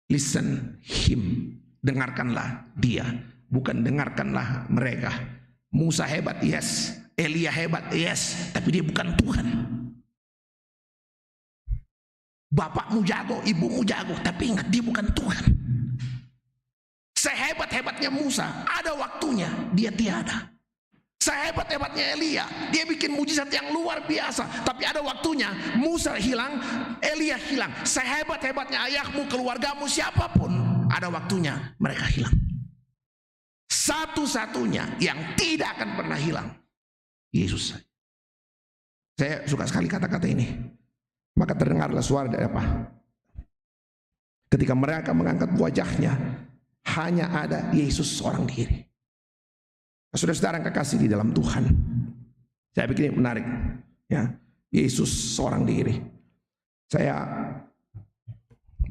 Listen him, dengarkanlah dia, bukan dengarkanlah mereka. Musa hebat, yes. Elia hebat, yes. Tapi dia bukan Tuhan. Bapakmu jago, ibumu jago, tapi ingat dia bukan Tuhan. Sehebat-hebatnya Musa, ada waktunya dia tiada. Sehebat-hebatnya Elia, dia bikin mujizat yang luar biasa, tapi ada waktunya Musa hilang, Elia hilang. Sehebat-hebatnya ayahmu, keluargamu, siapapun, ada waktunya mereka hilang. Satu-satunya yang tidak akan pernah hilang, Yesus. Saya suka sekali kata-kata ini. Maka terdengarlah suara dari apa? Ketika mereka mengangkat wajahnya, hanya ada Yesus seorang diri. Saudara-saudara yang kekasih di dalam Tuhan, saya pikir ini menarik, ya. Yesus seorang diri. Saya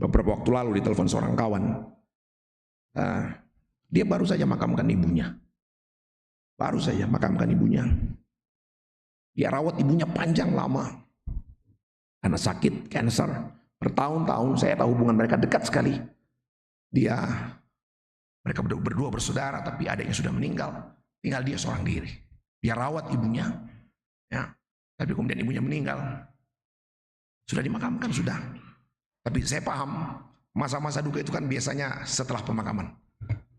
beberapa waktu lalu ditelepon seorang kawan. Dia baru saja makamkan ibunya. Baru saja makamkan ibunya. Dia rawat ibunya panjang lama. Karena sakit, cancer, bertahun-tahun. Saya tahu hubungan mereka dekat sekali. Mereka berdua bersaudara, tapi adiknya sudah meninggal. Tinggal dia seorang diri. Dia rawat ibunya, ya. Tapi kemudian ibunya meninggal. Sudah dimakamkan, sudah. Tapi saya paham, masa-masa duka itu kan biasanya setelah pemakaman.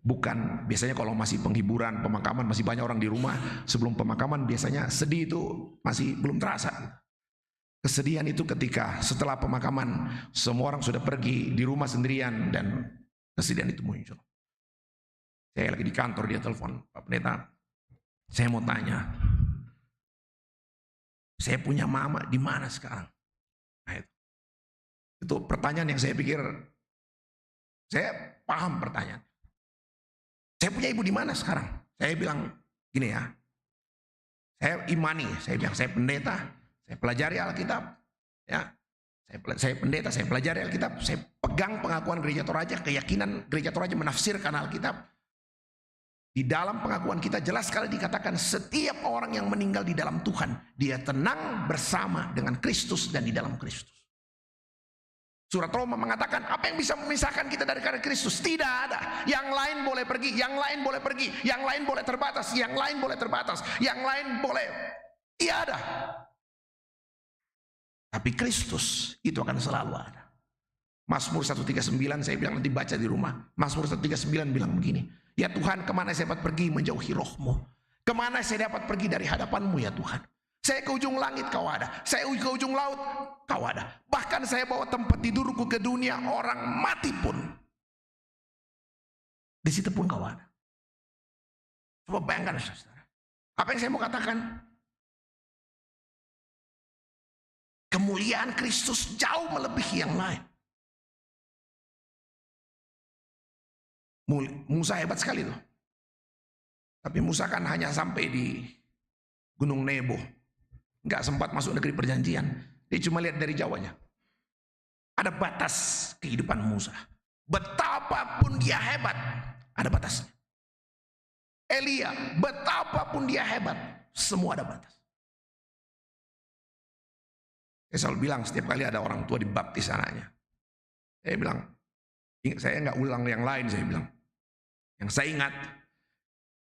Bukan, biasanya kalau masih penghiburan, pemakaman, masih banyak orang di rumah. Sebelum pemakaman biasanya sedih itu masih belum terasa. Kesedihan itu ketika setelah pemakaman semua orang sudah pergi di rumah sendirian dan kesedihan itu muncul. Saya lagi di kantor, dia telepon, Pak Pendeta, saya mau tanya, saya punya mama di mana sekarang? Nah, itu pertanyaan yang saya pikir, saya paham pertanyaan. Saya punya ibu di mana sekarang? Saya bilang gini ya, saya imani, saya bilang saya pendeta. Saya pelajari Alkitab, ya. Saya pendeta, saya pelajari Alkitab, saya pegang pengakuan Gereja Toraja, keyakinan Gereja Toraja menafsirkan Alkitab. Di dalam pengakuan kita jelas sekali dikatakan setiap orang yang meninggal di dalam Tuhan, dia tenang bersama dengan Kristus dan di dalam Kristus. Surat Roma mengatakan, apa yang bisa memisahkan kita dari karya Kristus? Tidak ada. Yang lain boleh pergi, yang lain boleh pergi, yang lain boleh terbatas, yang lain boleh terbatas, yang lain boleh tiada. Tapi Kristus itu akan selalu ada. Mazmur 139 saya bilang nanti baca di rumah. Mazmur 139 bilang begini, ya Tuhan, kemana saya dapat pergi menjauhi roh-Mu? Kemana saya dapat pergi dari hadapan-Mu ya Tuhan? Saya ke ujung langit, Kau ada. Saya ke ujung laut, Kau ada. Bahkan saya bawa tempat tidurku ke dunia orang mati pun, di situ pun Kau ada. Coba bayangkan saudara, apa yang saya mau katakan? Kemuliaan Kristus jauh melebihi yang lain. Musa hebat sekali tuh. Tapi Musa kan hanya sampai di Gunung Nebo. Nggak sempat masuk negeri perjanjian. Dia cuma lihat dari jauhnya. ada batas kehidupan Musa. Betapapun dia hebat, ada batasnya. Elia, betapapun dia hebat, semua ada batas. Saya selalu bilang setiap kali ada orang tua dibaptis anaknya, saya bilang, saya nggak ulang yang lain, saya bilang. Yang saya ingat,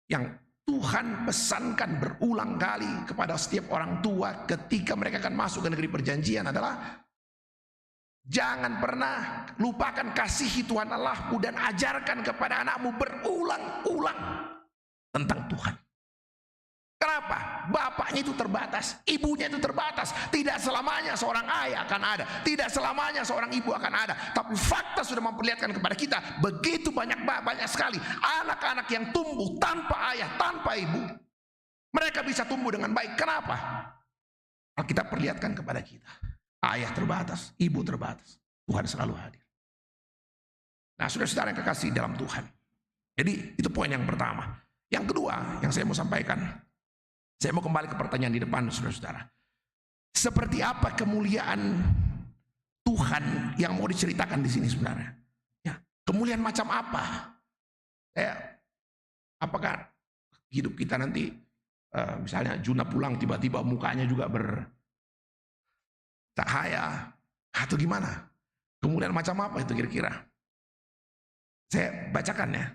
yang Tuhan pesankan berulang kali kepada setiap orang tua ketika mereka akan masuk ke negeri perjanjian adalah jangan pernah lupakan kasihi Tuhan Allahmu dan ajarkan kepada anakmu berulang-ulang tentang Tuhan. Kenapa? Bapaknya itu terbatas, ibunya itu terbatas. Tidak selamanya seorang ayah akan ada, tidak selamanya seorang ibu akan ada. Tapi fakta sudah memperlihatkan kepada kita begitu banyak sekali anak-anak yang tumbuh tanpa ayah, tanpa ibu. Mereka bisa tumbuh dengan baik. Kenapa? Alkitab perlihatkan kepada kita, ayah terbatas, ibu terbatas, Tuhan selalu hadir. Nah, saudara-saudara yang kekasih dalam Tuhan. Jadi itu poin yang pertama. Yang kedua yang saya mau sampaikan, saya mau kembali ke pertanyaan di depan, saudara-saudara. Seperti apa kemuliaan Tuhan yang mau diceritakan di sini sebenarnya? Ya, kemuliaan macam apa? Apakah hidup kita nanti, misalnya Juna pulang tiba-tiba mukanya juga bercahaya, atau gimana? Kemuliaan macam apa itu kira-kira? Saya bacakan ya,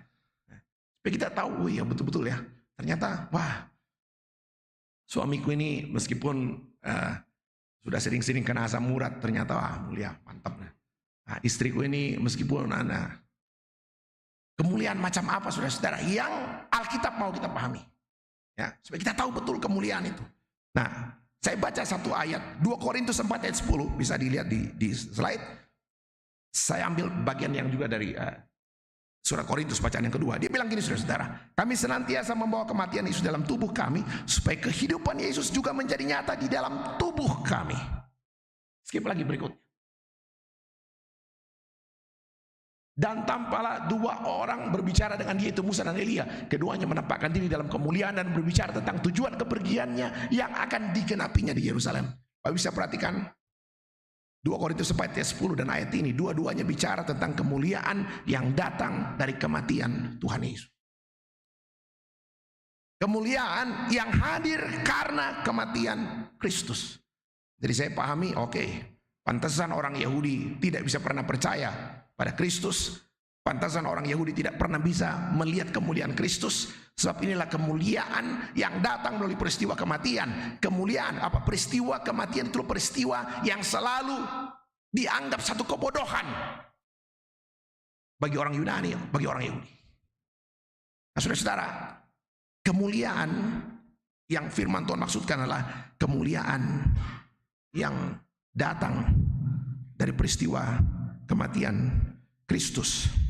supaya kita tahu, ya betul-betul ya. Ternyata, wah, suamiku ini meskipun sudah sering-sering kena asam urat, ternyata wah mulia, mantap. Nah, istriku ini meskipun kemuliaan macam apa saudara-saudara yang Alkitab mau kita pahami, ya, supaya kita tahu betul kemuliaan itu. Nah, saya baca satu ayat 2 Korintus 4 ayat 10, bisa dilihat di slide. Saya ambil bagian yang juga dari Surat Korintus bacaan yang kedua. Dia bilang gini, saudara-saudara, kami senantiasa membawa kematian Yesus dalam tubuh kami, supaya kehidupan Yesus juga menjadi nyata di dalam tubuh kami. Skip lagi berikutnya. Dan tampaklah 2 orang berbicara dengan dia, itu Musa dan Elia. Keduanya menampakkan diri dalam kemuliaan dan berbicara tentang tujuan kepergiannya yang akan digenapinya di Yerusalem. Bapak bisa perhatikan 2 Korintus 4 ayat 10 dan ayat ini, dua-duanya bicara tentang kemuliaan yang datang dari kematian Tuhan Yesus. Kemuliaan yang hadir karena kematian Kristus. Jadi saya pahami, oke, pantesan orang Yahudi tidak bisa pernah percaya pada Kristus. Pantesan orang Yahudi tidak pernah bisa melihat kemuliaan Kristus, sebab inilah kemuliaan yang datang melalui peristiwa kematian. Kemuliaan apa? Peristiwa kematian itu peristiwa yang selalu dianggap satu kebodohan bagi orang Yunani, bagi orang Yahudi. Nah, saudara-saudara, kemuliaan yang firman Tuhan maksudkan adalah kemuliaan yang datang dari peristiwa kematian Kristus.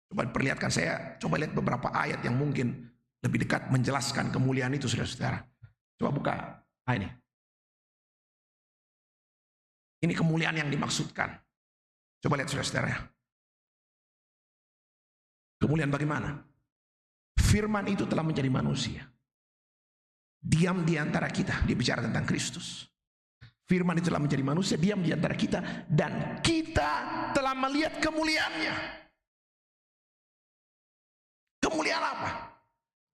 Coba perlihatkan, saya coba lihat beberapa ayat yang mungkin lebih dekat menjelaskan kemuliaan itu, saudara-saudara. Coba buka ini. Ini kemuliaan yang dimaksudkan. Coba lihat, saudara-saudara. Kemuliaan bagaimana? Firman itu telah menjadi manusia, diam di antara kita. Dia bicara tentang Kristus. Firman itu telah menjadi manusia, diam di antara kita, dan kita telah melihat kemuliaannya. Kemuliaan apa?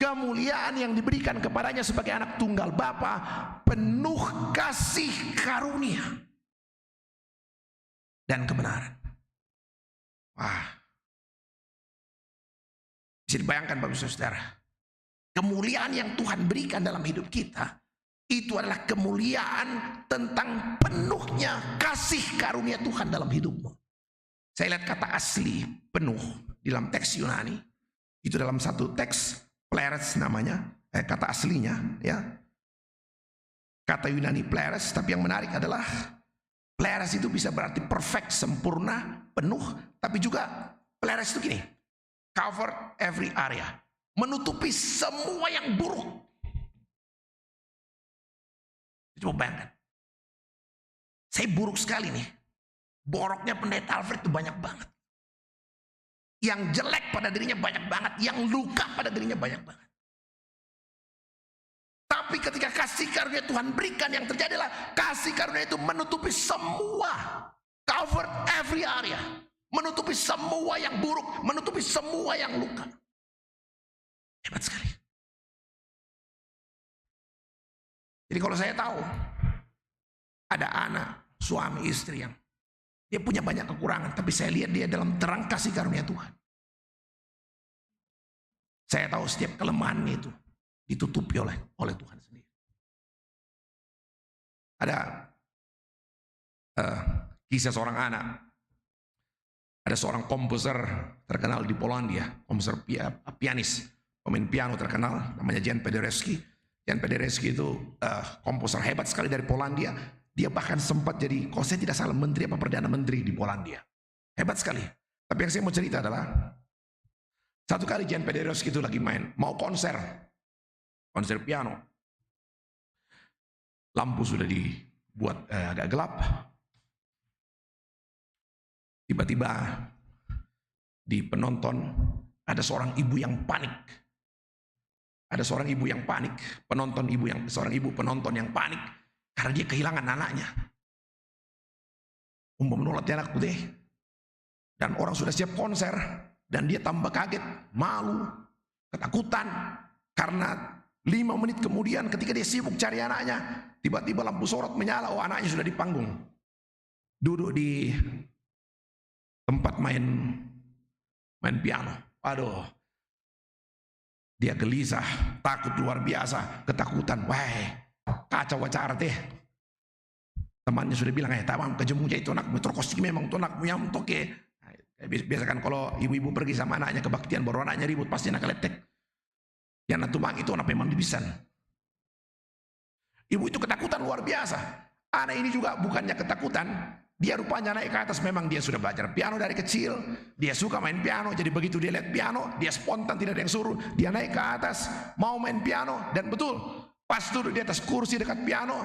Kemuliaan yang diberikan kepadanya sebagai anak tunggal Bapa, penuh kasih karunia dan kebenaran. Wah, bisa dibayangkan Bapak Saudara, kemuliaan yang Tuhan berikan dalam hidup kita itu adalah kemuliaan tentang penuhnya kasih karunia Tuhan dalam hidupmu. Saya lihat kata asli penuh di dalam teks Yunani. Itu dalam satu teks pleres namanya, kata aslinya ya. Kata Yunani pleres, tapi yang menarik adalah pleres itu bisa berarti perfect, sempurna, penuh, tapi juga pleres itu gini, cover every area, menutupi semua yang buruk. Coba bayangkan, saya buruk sekali nih, boroknya pendeta Alfred itu banyak banget, yang jelek pada dirinya banyak banget, yang luka pada dirinya banyak banget. Tapi Tapi ketika kasih karunia Tuhan berikan, yang terjadi adalah kasih karunia itu menutupi semua, cover every area, menutupi semua yang buruk, menutupi semua yang luka. Hebat sekali. Jadi kalau saya tahu ada anak, suami, istri yang dia punya banyak kekurangan, tapi saya lihat dia dalam terang kasih karunia Tuhan. Saya tahu setiap kelemahannya itu ditutupi oleh Tuhan sendiri. Ada kisah seorang anak. Ada seorang komposer terkenal di Polandia, komposer pianis, pemain piano terkenal, namanya Jan Paderewski. Jan Paderewski itu komposer hebat sekali dari Polandia. Dia bahkan sempat jadi, kalau saya tidak salah, menteri apa perdana menteri di Polandia. Hebat sekali. Tapi yang saya mau cerita adalah, satu kali Jan Paderewski itu lagi mau konser piano. Lampu sudah dibuat agak gelap. Tiba-tiba di penonton ada seorang ibu yang panik. Ada seorang ibu yang panik, seorang ibu penonton yang panik karena dia kehilangan anaknya. Menolak anakku deh. Dan orang sudah siap konser dan dia tambah kaget, malu, ketakutan karena 5 menit kemudian ketika dia sibuk cari anaknya, tiba-tiba lampu sorot menyala, oh anaknya sudah di panggung. Duduk di tempat main piano. Aduh. Dia gelisah, takut luar biasa, ketakutan. Wah, kacau acara teh. Temannya sudah bilang, tamam kejemuja itu anakmu, terkostik memang itu anakmu yang toke. Biasa kan kalau ibu-ibu pergi sama anaknya kebaktian, baru anaknya ribut, pasti anak leptek. Yang natumang itu anak memang dibisan. Ibu itu ketakutan luar biasa. Anak ini juga bukannya ketakutan, dia rupanya naik ke atas. Memang dia sudah belajar piano dari kecil, dia suka main piano. Jadi begitu dia lihat piano, dia spontan, tidak ada yang suruh, dia naik ke atas mau main piano. Dan betul, pas duduk di atas kursi dekat piano,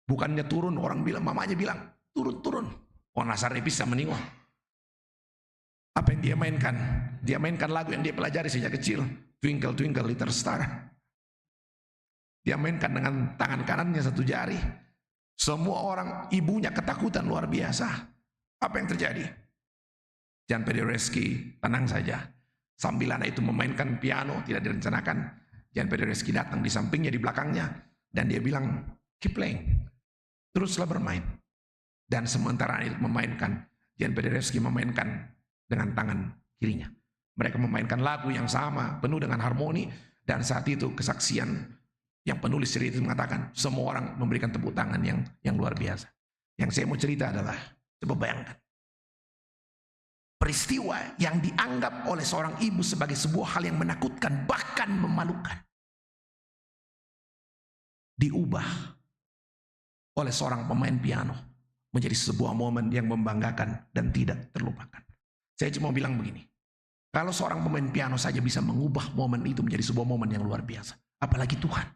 bukannya turun, orang bilang, mamanya bilang turun. Oh nasarnya bisa meninggal. Apa yang dia mainkan? Dia mainkan lagu yang dia pelajari sejak kecil, Twinkle Twinkle Little Star. Dia mainkan dengan tangan kanannya 1 jari. Semua orang, ibunya ketakutan luar biasa. Apa yang terjadi? Jan Paderewski tenang saja. Sambil anak itu memainkan piano, tidak direncanakan, Jan Paderewski datang di sampingnya, di belakangnya, dan dia bilang, keep playing, teruslah bermain. Dan sementara anak itu memainkan, Jan Paderewski memainkan dengan tangan kirinya. Mereka memainkan lagu yang sama, penuh dengan harmoni, dan saat itu kesaksian yang penulis cerita itu mengatakan, semua orang memberikan tepuk tangan yang luar biasa. Yang saya mau cerita adalah, coba bayangkan, peristiwa yang dianggap oleh seorang ibu sebagai sebuah hal yang menakutkan, bahkan memalukan, diubah oleh seorang pemain piano menjadi sebuah momen yang membanggakan dan tidak terlupakan. Saya cuma bilang begini, kalau seorang pemain piano saja bisa mengubah momen itu menjadi sebuah momen yang luar biasa, apalagi Tuhan.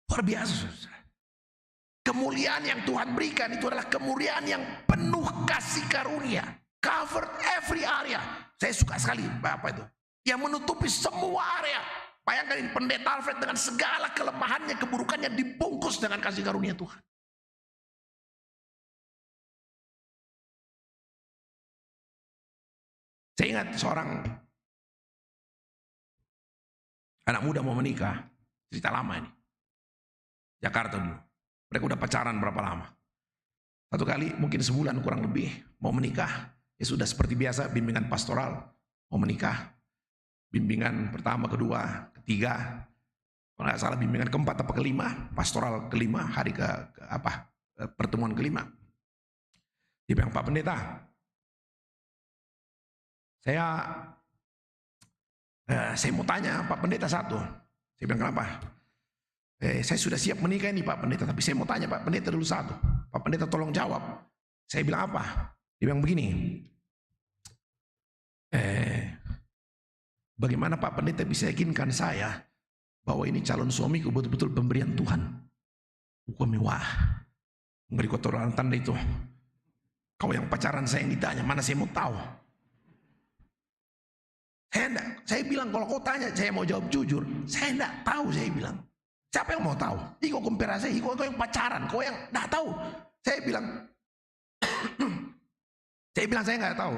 Luar biasa, saudara. Kemuliaan yang Tuhan berikan itu adalah kemuliaan yang penuh kasih karunia, cover every area. Saya suka sekali apa itu, yang menutupi semua area. Bayangkan ini pendeta Alfred dengan segala kelemahannya, keburukannya dibungkus dengan kasih karunia Tuhan. Saya ingat seorang anak muda mau menikah, cerita lama ini. Jakarta dulu. Mereka udah pacaran berapa lama. Satu kali mungkin sebulan kurang lebih mau menikah. Ya sudah seperti biasa bimbingan pastoral mau menikah. Bimbingan pertama, kedua, ketiga. Kalau nggak salah bimbingan keempat apa kelima, pastoral kelima, hari pertemuan kelima. Dia bilang, Pak Pendeta, saya mau tanya Pak Pendeta satu. Saya bilang, kenapa? Saya sudah siap menikah ini Pak Pendeta, tapi saya mau tanya Pak Pendeta dulu satu. Pak Pendeta tolong jawab. Saya bilang apa? Dia bilang begini, bagaimana Pak Pendeta bisa yakinkan saya bahwa ini calon suamiku betul-betul pemberian Tuhan? Kami wah, memberi kotoran tanda itu. Kau yang pacaran saya yang ditanya, mana saya mau tahu. Saya bilang kalau kau tanya, saya mau jawab jujur, saya enggak tahu, saya bilang. Siapa yang mau tahu? Iko komparasi, kau yang pacaran, kau yang enggak tahu. Saya bilang, saya enggak tahu.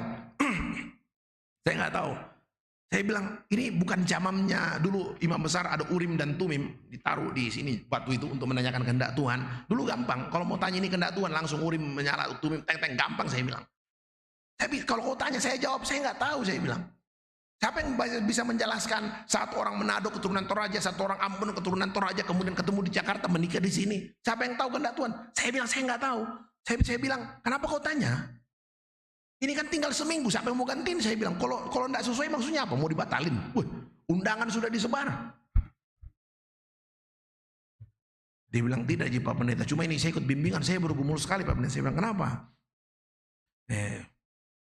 Saya enggak tahu. Saya bilang, ini bukan zamannya dulu imam besar ada Urim dan Tumim ditaruh di sini batu itu untuk menanyakan kehendak Tuhan. Dulu gampang, kalau mau tanya ini kehendak Tuhan langsung Urim menyala, Tumim teng-teng, gampang saya bilang. Tapi kalau kau tanya saya jawab, saya enggak tahu, saya bilang. Siapa yang bisa menjelaskan satu orang Manado keturunan Toraja, satu orang Ambon keturunan Toraja, kemudian ketemu di Jakarta menikah di sini? Siapa yang tahu kehendak Tuhan? Saya bilang saya enggak tahu. Saya bilang, kenapa kau tanya? Ini kan tinggal seminggu, siapa yang mau gantiin? Saya bilang, kalau enggak sesuai maksudnya apa? Mau dibatalin? Undangan sudah disebar. Dia bilang, tidak Ji Pak Pendeta, cuma ini saya ikut bimbingan, saya baru gumul sekali Pak Pendeta. Saya bilang, kenapa?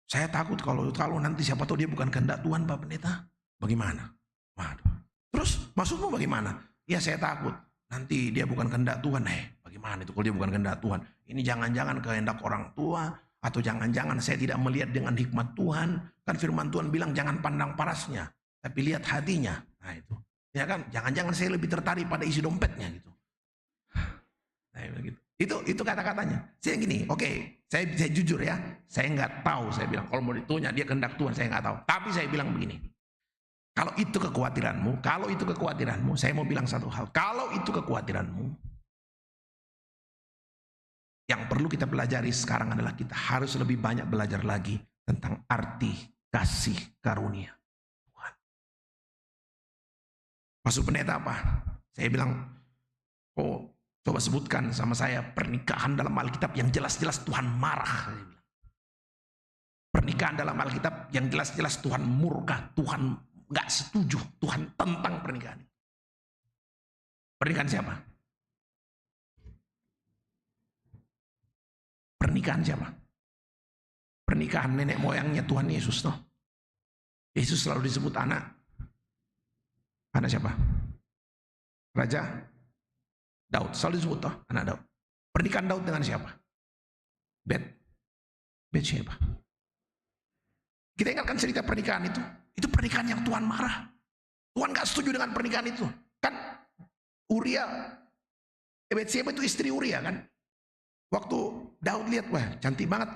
Saya takut kalau nanti siapa tahu dia bukan kehendak Tuhan Pak Pendeta. Bagaimana? Waduh. Terus maksudmu bagaimana? Ya saya takut nanti dia bukan kehendak Tuhan. Bagaimana itu kalau dia bukan kehendak Tuhan? Ini jangan-jangan kehendak orang tua, atau jangan-jangan saya tidak melihat dengan hikmat Tuhan. Kan firman Tuhan bilang jangan pandang parasnya, tapi lihat hatinya. Nah itu. Ya kan? Jangan-jangan saya lebih tertarik pada isi dompetnya gitu. Nah, gitu. Itu kata-katanya. Saya gini, oke, saya jujur ya, saya nggak tahu. Saya bilang kalau mau ditanya dia kehendak Tuhan, saya nggak tahu. Tapi saya bilang begini, kalau itu kekhawatiranmu, saya mau bilang satu hal. Kalau itu kekhawatiranmu, yang perlu kita pelajari sekarang adalah kita harus lebih banyak belajar lagi tentang arti kasih karunia Tuhan. Maksud pendeta apa? Saya bilang, coba sebutkan sama saya pernikahan dalam Alkitab yang jelas-jelas Tuhan marah. Pernikahan dalam Alkitab yang jelas-jelas Tuhan murka, Tuhan nggak setuju, Tuhan tentang pernikahan. Pernikahan siapa? Pernikahan siapa? Pernikahan nenek moyangnya Tuhan Yesus, toh. Yesus selalu disebut anak. Anak siapa? Raja Daud, selalu disebut toh, anak Daud. Pernikahan Daud dengan siapa? Betsheba. Kita ingatkan cerita pernikahan itu. Itu pernikahan yang Tuhan marah. Tuhan gak setuju dengan pernikahan itu. Kan Betsheba itu istri Uria kan. Waktu Daud lihat, wah cantik banget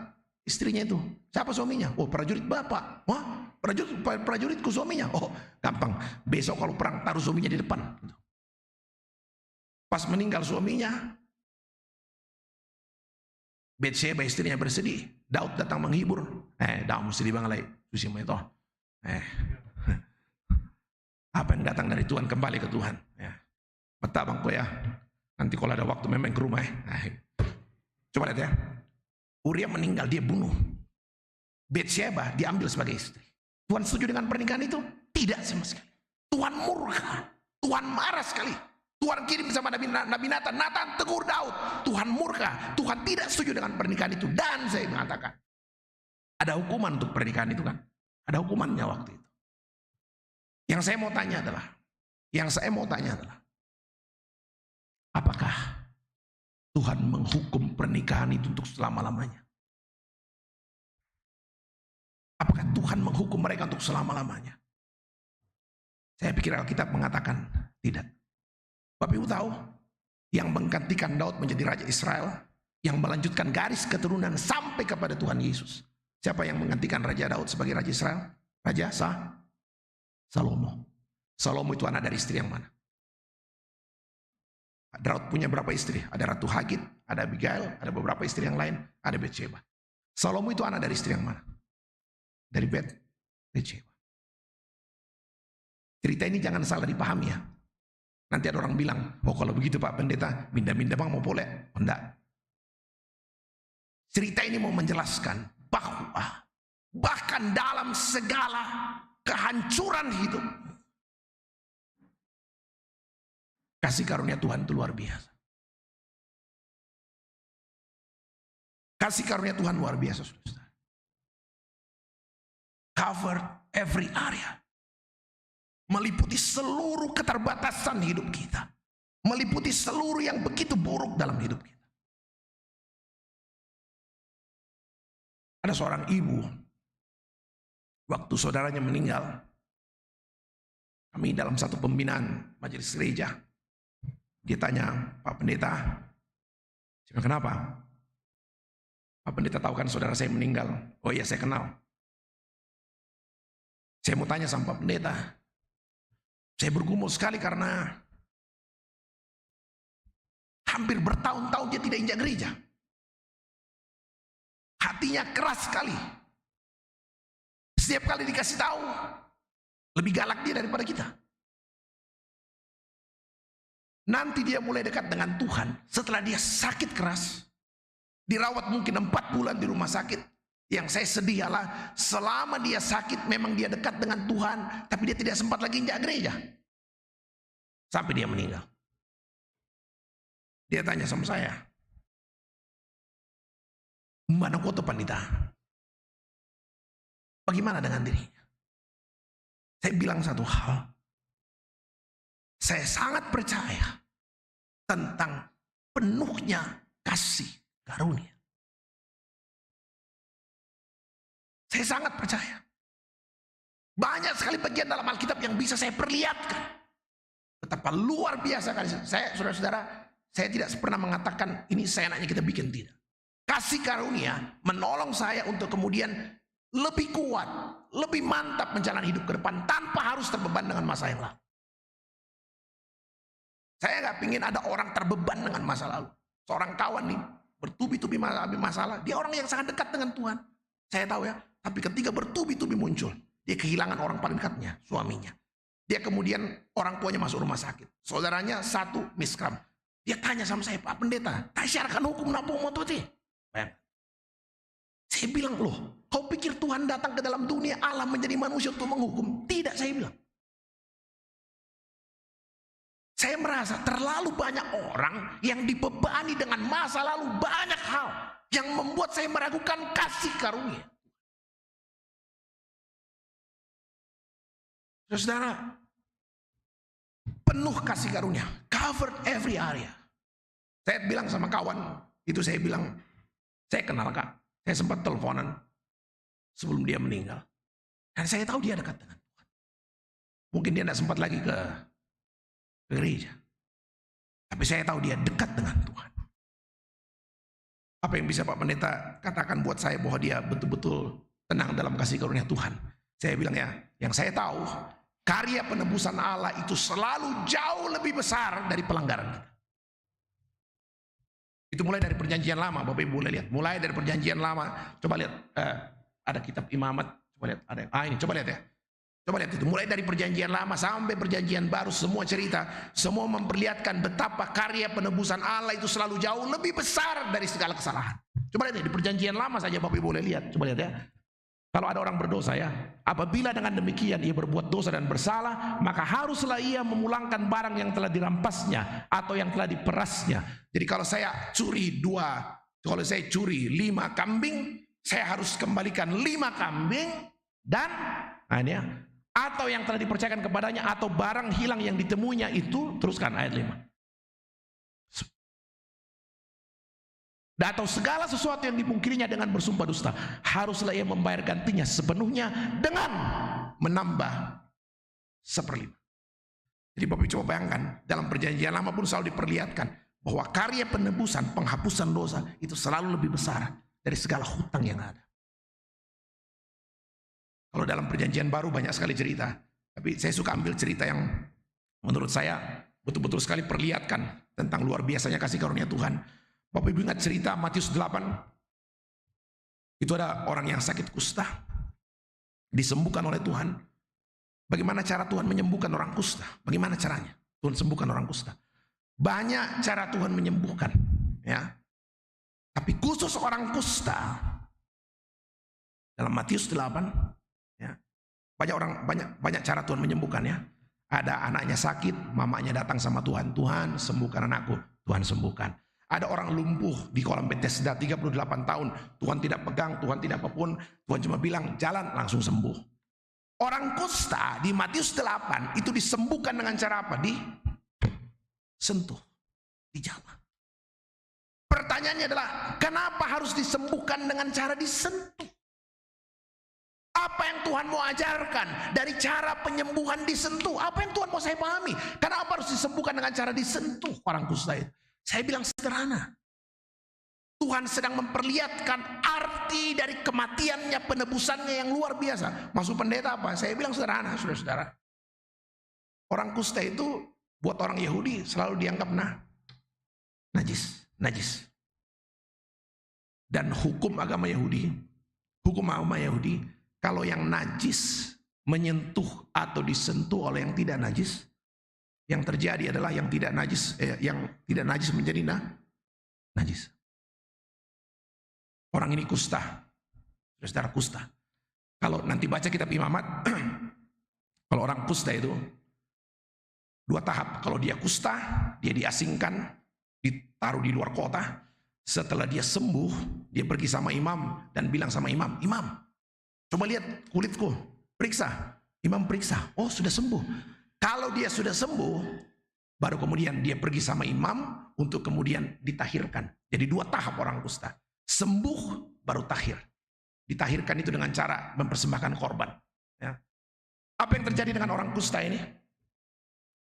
istrinya itu. Siapa suaminya? Oh prajurit bapak. Wah prajuritku suaminya. Oh gampang. Besok kalau perang taruh suaminya di depan. Pas meninggal suaminya, Betsheba istrinya bersedih. Daud datang menghibur. Daud sedih banget lagi. Susima itu. Apa yang datang dari Tuhan kembali ke Tuhan. Betah bangku ya. Nanti kalau ada waktu memang ke rumah ya. Coba lihat ya. Uria meninggal, dia bunuh. Betsheba diambil sebagai istri. Tuhan setuju dengan pernikahan itu? Tidak sama sekali. Tuhan murka. Tuhan marah sekali. Tuhan kirim sama Nabi Nathan. Nathan tegur Daud. Tuhan murka. Tuhan tidak setuju dengan pernikahan itu. Dan saya mengatakan, ada hukuman untuk pernikahan itu kan. Ada hukumannya waktu itu. Yang saya mau tanya adalah, apakah Tuhan menghukum pernikahan itu untuk selama-lamanya? Apakah Tuhan menghukum mereka untuk selama-lamanya? Saya pikir Alkitab mengatakan tidak. Bapak Ibu tahu, yang menggantikan Daud menjadi Raja Israel, yang melanjutkan garis keturunan sampai kepada Tuhan Yesus. Siapa yang menggantikan Raja Daud sebagai Raja Israel? Raja Salomo. Salomo itu anak dari istri yang mana? Daud punya berapa istri? Ada Ratu Hagit, ada Abigail, ada beberapa istri yang lain, ada Betsheba. Salomo itu anak dari istri yang mana? Dari Betsheba. Cerita ini jangan salah dipahami ya. Nanti ada orang bilang, oh kalau begitu Pak Pendeta, minda-minda bang mau boleh. Oh, enggak. Cerita ini mau menjelaskan bahwa bahkan dalam segala kehancuran hidup, kasih karunia Tuhan itu luar biasa. Kasih karunia Tuhan luar biasa, saudara. Cover every area. Meliputi seluruh keterbatasan hidup kita. Meliputi seluruh yang begitu buruk dalam hidup kita. Ada seorang ibu, waktu saudaranya meninggal, Kami dalam satu pembinaan majelis gereja. Dia tanya, Pak Pendeta, saya bilang, kenapa? Pak Pendeta tahu kan saudara saya meninggal. Oh iya, saya kenal. Saya mau tanya sama Pak Pendeta. Saya bergumul sekali karena hampir bertahun-tahun dia tidak injak gereja. Hatinya keras sekali. Setiap kali dikasih tahu, lebih galak dia daripada kita. Nanti dia mulai dekat dengan Tuhan. Setelah dia sakit keras, dirawat mungkin 4 bulan di rumah sakit. Yang saya sedih adalah selama dia sakit memang dia dekat dengan Tuhan, tapi dia tidak sempat lagi injak gereja. Sampai dia meninggal. Dia tanya sama saya, mana kota Pandita? Bagaimana dengan dirinya? Saya bilang satu hal. Saya sangat percaya tentang penuhnya kasih karunia. Saya sangat percaya. Banyak sekali bagian dalam Alkitab yang bisa saya perlihatkan. Betapa luar biasa kasih. Saya, saudara-saudara, saya tidak pernah mengatakan ini seenaknya kita bikin, tidak. Kasih karunia menolong saya untuk kemudian lebih kuat, lebih mantap menjalani hidup ke depan tanpa harus terbeban dengan masa yang lalu. Saya nggak pingin ada orang terbeban dengan masa lalu. Seorang kawan nih bertubi-tubi masalah, dia orang yang sangat dekat dengan Tuhan. Saya tahu ya, tapi ketika bertubi-tubi muncul, dia kehilangan orang paling dekatnya, suaminya. Dia kemudian orang tuanya masuk rumah sakit, saudaranya satu miskram. Dia tanya sama saya, Pak Pendeta, tak syarkan hukum nabung motor sih. Saya bilang, loh, kau pikir Tuhan datang ke dalam dunia Allah menjadi manusia untuk menghukum? Tidak, saya bilang. Saya merasa terlalu banyak orang yang dibebani dengan masa lalu, banyak hal yang membuat saya meragukan kasih karunia. Saudara, penuh kasih karunia, covered every area. Saya bilang sama kawan, itu saya bilang, saya kenal Kak, saya sempat teleponan sebelum dia meninggal. Dan saya tahu dia dekat dengan Tuhan. Mungkin dia tidak sempat lagi ke gereja. Tapi saya tahu dia dekat dengan Tuhan. Apa yang bisa Pak Pendeta katakan buat saya bahwa dia betul-betul tenang dalam kasih karunia Tuhan? Saya bilang ya, yang saya tahu, karya penebusan Allah itu selalu jauh lebih besar dari pelanggaran kita. Itu mulai dari perjanjian lama, Bapak Ibu boleh lihat. Mulai dari perjanjian lama, coba lihat, ada kitab Imamat, coba lihat, ada, ini coba lihat ya. Coba lihat itu, mulai dari perjanjian lama sampai perjanjian baru, semua cerita, semua memperlihatkan betapa karya penebusan Allah itu selalu jauh lebih besar dari segala kesalahan. Coba lihat ya, di perjanjian lama saja Bapak Ibu boleh lihat, coba lihat ya. Kalau ada orang berdosa ya, apabila dengan demikian ia berbuat dosa dan bersalah, maka haruslah ia memulangkan barang yang telah dirampasnya atau yang telah diperasnya. Jadi kalau saya curi 5 kambing, saya harus kembalikan 5 kambing dan ini ya, atau yang telah dipercayakan kepadanya atau barang hilang yang ditemuinya itu, teruskan ayat 5. Atau segala sesuatu yang dipungkirinya dengan bersumpah dusta, haruslah ia membayar gantinya sepenuhnya dengan menambah 1/5. Jadi Bapak coba bayangkan, dalam perjanjian lama pun selalu diperlihatkan bahwa karya penebusan, penghapusan dosa itu selalu lebih besar dari segala hutang yang ada. Kalau dalam perjanjian baru banyak sekali cerita, tapi saya suka ambil cerita yang menurut saya betul-betul sekali perlihatkan tentang luar biasanya kasih karunia Tuhan. Bapak Ibu ingat cerita Matius 8? Itu ada orang yang sakit kusta, disembuhkan oleh Tuhan. Bagaimana cara Tuhan menyembuhkan orang kusta? Bagaimana caranya Tuhan sembuhkan orang kusta? Banyak cara Tuhan menyembuhkan, ya. Tapi khusus orang kusta, dalam Matius 8, ya, banyak cara Tuhan menyembuhkan, ya. Ada anaknya sakit, mamanya datang sama Tuhan, Tuhan sembuhkan anakku, Tuhan sembuhkan. Ada orang lumpuh di kolam Bethesda 38 tahun, Tuhan tidak pegang, Tuhan tidak apapun, Tuhan cuma bilang jalan langsung sembuh. Orang kusta di Matius 8 itu disembuhkan dengan cara apa? Disentuh, dijamah. Pertanyaannya adalah, kenapa harus disembuhkan dengan cara disentuh? Apa yang Tuhan mau ajarkan dari cara penyembuhan disentuh? Apa yang Tuhan mau saya pahami? Kenapa harus disembuhkan dengan cara disentuh orang kusta itu? Saya bilang sederhana. Tuhan sedang memperlihatkan arti dari kematiannya, penebusannya yang luar biasa. Maksud pendeta apa? Saya bilang sederhana, saudara-saudara. Orang kusta itu buat orang Yahudi selalu dianggap najis. Dan hukum agama Yahudi, kalau yang najis menyentuh atau disentuh oleh yang tidak najis, yang terjadi adalah yang tidak najis menjadi najis. Orang ini kusta, saudara, kusta. Kalau nanti baca kitab Imamat, kalau orang kusta itu 2 tahap. Kalau dia kusta, dia diasingkan, ditaruh di luar kota. Setelah dia sembuh, dia pergi sama imam dan bilang sama imam, "Imam, coba lihat kulitku, periksa." Imam periksa, oh sudah sembuh. Kalau dia sudah sembuh, baru kemudian dia pergi sama imam untuk kemudian ditahirkan. Jadi 2 tahap orang kusta. Sembuh baru tahir. Ditahirkan itu dengan cara mempersembahkan korban. Ya. Apa yang terjadi dengan orang kusta ini?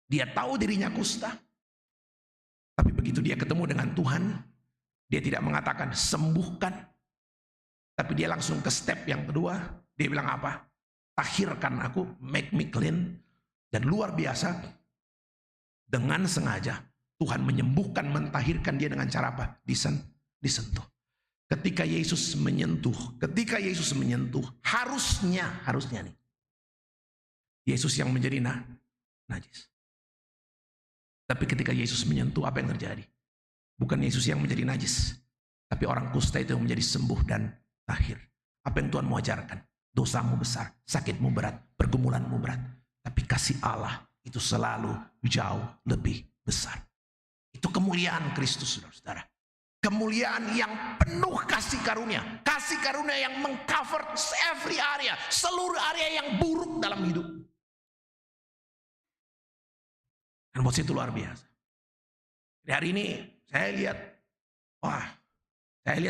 Dia tahu dirinya kusta. Tapi begitu dia ketemu dengan Tuhan, dia tidak mengatakan sembuhkan. Tapi dia langsung ke step yang kedua. Dia bilang apa? Tahirkan aku, make me clean. Dan luar biasa, dengan sengaja Tuhan menyembuhkan, mentahirkan dia dengan cara apa? Disentuh. Ketika Yesus menyentuh, harusnya nih, Yesus yang menjadi najis. Tapi ketika Yesus menyentuh, apa yang terjadi? Bukan Yesus yang menjadi najis, tapi orang kusta itu yang menjadi sembuh dan tahir. Apa yang Tuhan mau ajarkan? Dosamu besar, sakitmu berat, pergumulanmu berat, tapi kasih Allah itu selalu jauh lebih besar. Itu kemuliaan Kristus, saudara-saudara. Kemuliaan yang penuh kasih karunia yang mengcover every area, seluruh area yang buruk dalam hidup. Dan buat itu luar biasa. Di hari ini saya lihat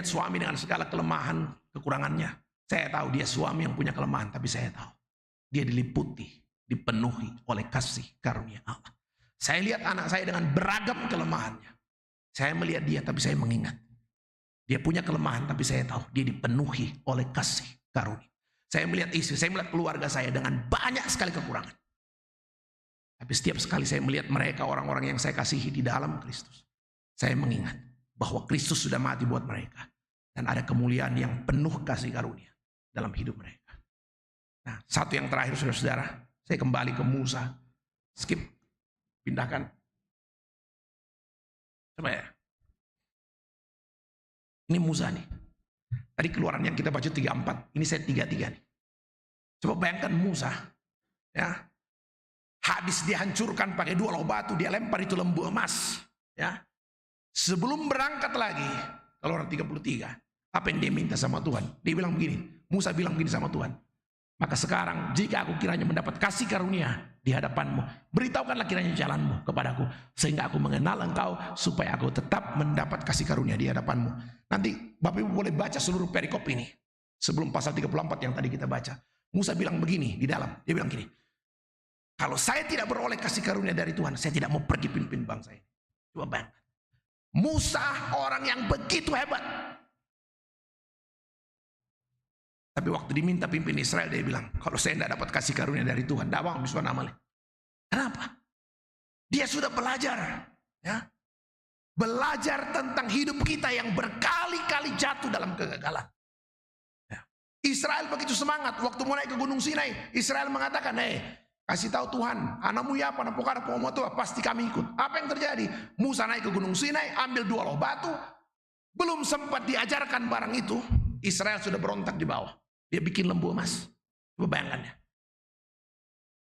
suami dengan segala kelemahan, kekurangannya. Saya tahu dia suami yang punya kelemahan, tapi saya tahu dia diliputi, dipenuhi oleh kasih karunia Allah. Saya lihat anak saya dengan beragam kelemahannya. Saya melihat dia, tapi saya mengingat. Dia punya kelemahan, tapi saya tahu dia dipenuhi oleh kasih karunia. Saya melihat istri, saya melihat keluarga saya dengan banyak sekali kekurangan. Tapi setiap sekali saya melihat mereka, orang-orang yang saya kasihi di dalam Kristus, saya mengingat bahwa Kristus sudah mati buat mereka. Dan ada kemuliaan yang penuh kasih karunia dalam hidup mereka. Nah, satu yang terakhir, saudara-saudara, saya kembali ke Musa. Skip, pindahkan. Coba ya. Ini Musa nih. Tadi Keluaran yang kita baca 34, ini saya 33 nih. Coba bayangkan Musa, ya. Habis dihancurkan pakai 2 loh batu, dia lempar itu lembu emas, ya. Sebelum berangkat lagi, Keluaran 33, apa yang dia minta sama Tuhan? Dia bilang begini, Musa bilang begini sama Tuhan. Maka sekarang jika aku kiranya mendapat kasih karunia di hadapanmu, beritahukanlah kiranya jalanmu kepadaku, sehingga aku mengenal engkau, supaya aku tetap mendapat kasih karunia di hadapanmu. Nanti Bapak Ibu boleh baca seluruh perikop ini, sebelum pasal 34 yang tadi kita baca. Musa bilang begini di dalam, dia bilang gini, kalau saya tidak beroleh kasih karunia dari Tuhan, saya tidak mau pergi pimpin bangsa ini. Coba bayangkan, Musa orang yang begitu hebat, tapi waktu diminta pimpin Israel, dia bilang, kalau saya tidak dapat kasih karunia dari Tuhan, tidak mau misuan amalnya. Kenapa? Dia sudah belajar, ya, belajar tentang hidup kita yang berkali-kali jatuh dalam kegagalan. Ya. Israel begitu semangat waktu mau naik ke Gunung Sinai. Israel mengatakan, kasih tahu Tuhan, anakmu ya apa napokara pomoto, pasti kami ikut. Apa yang terjadi? Musa naik ke Gunung Sinai, ambil 2 loh batu, belum sempat diajarkan barang itu, Israel sudah berontak di bawah. Dia bikin lembu emas. Coba bayangkan ya.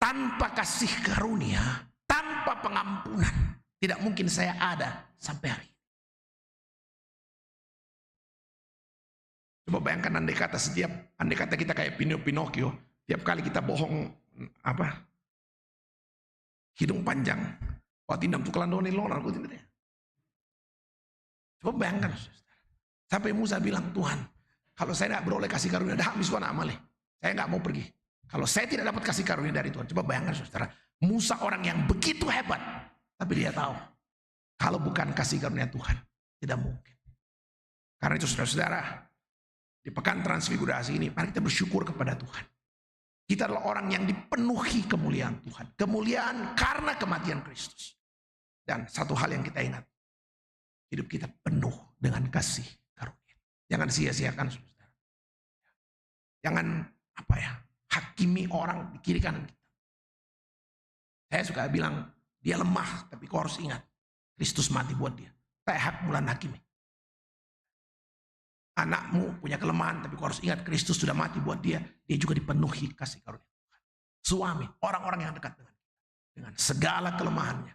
Tanpa kasih karunia, tanpa pengampunan, tidak mungkin saya ada sampai hari ini. Coba bayangkan andai kata kita kayak Pinocchio, tiap kali kita bohong hidung panjang, tindam tukelan doang lonar. Coba bayangkan, sampai Musa bilang, Tuhan, kalau saya tidak beroleh kasih karunia, dah misuan amalnya. Saya nggak mau pergi. Kalau saya tidak dapat kasih karunia dari Tuhan. Coba bayangkan saudara, Musa orang yang begitu hebat. Tapi dia tahu, kalau bukan kasih karunia Tuhan, tidak mungkin. Karena itu saudara-saudara, di pekan transfigurasi ini, mari kita bersyukur kepada Tuhan. Kita adalah orang yang dipenuhi kemuliaan Tuhan. Kemuliaan karena kematian Kristus. Dan satu hal yang kita ingat, hidup kita penuh dengan kasih karunia. Jangan sia-siakan saudara. Jangan hakimi orang di kiri kanan kita. Saya suka bilang, dia lemah, tapi kau harus ingat, Kristus mati buat dia. Saya hak mulan hakimi. Anakmu punya kelemahan, tapi kau harus ingat Kristus sudah mati buat dia. Dia juga dipenuhi kasih karunia Tuhan. Suami, orang-orang yang dekat dengan segala kelemahannya.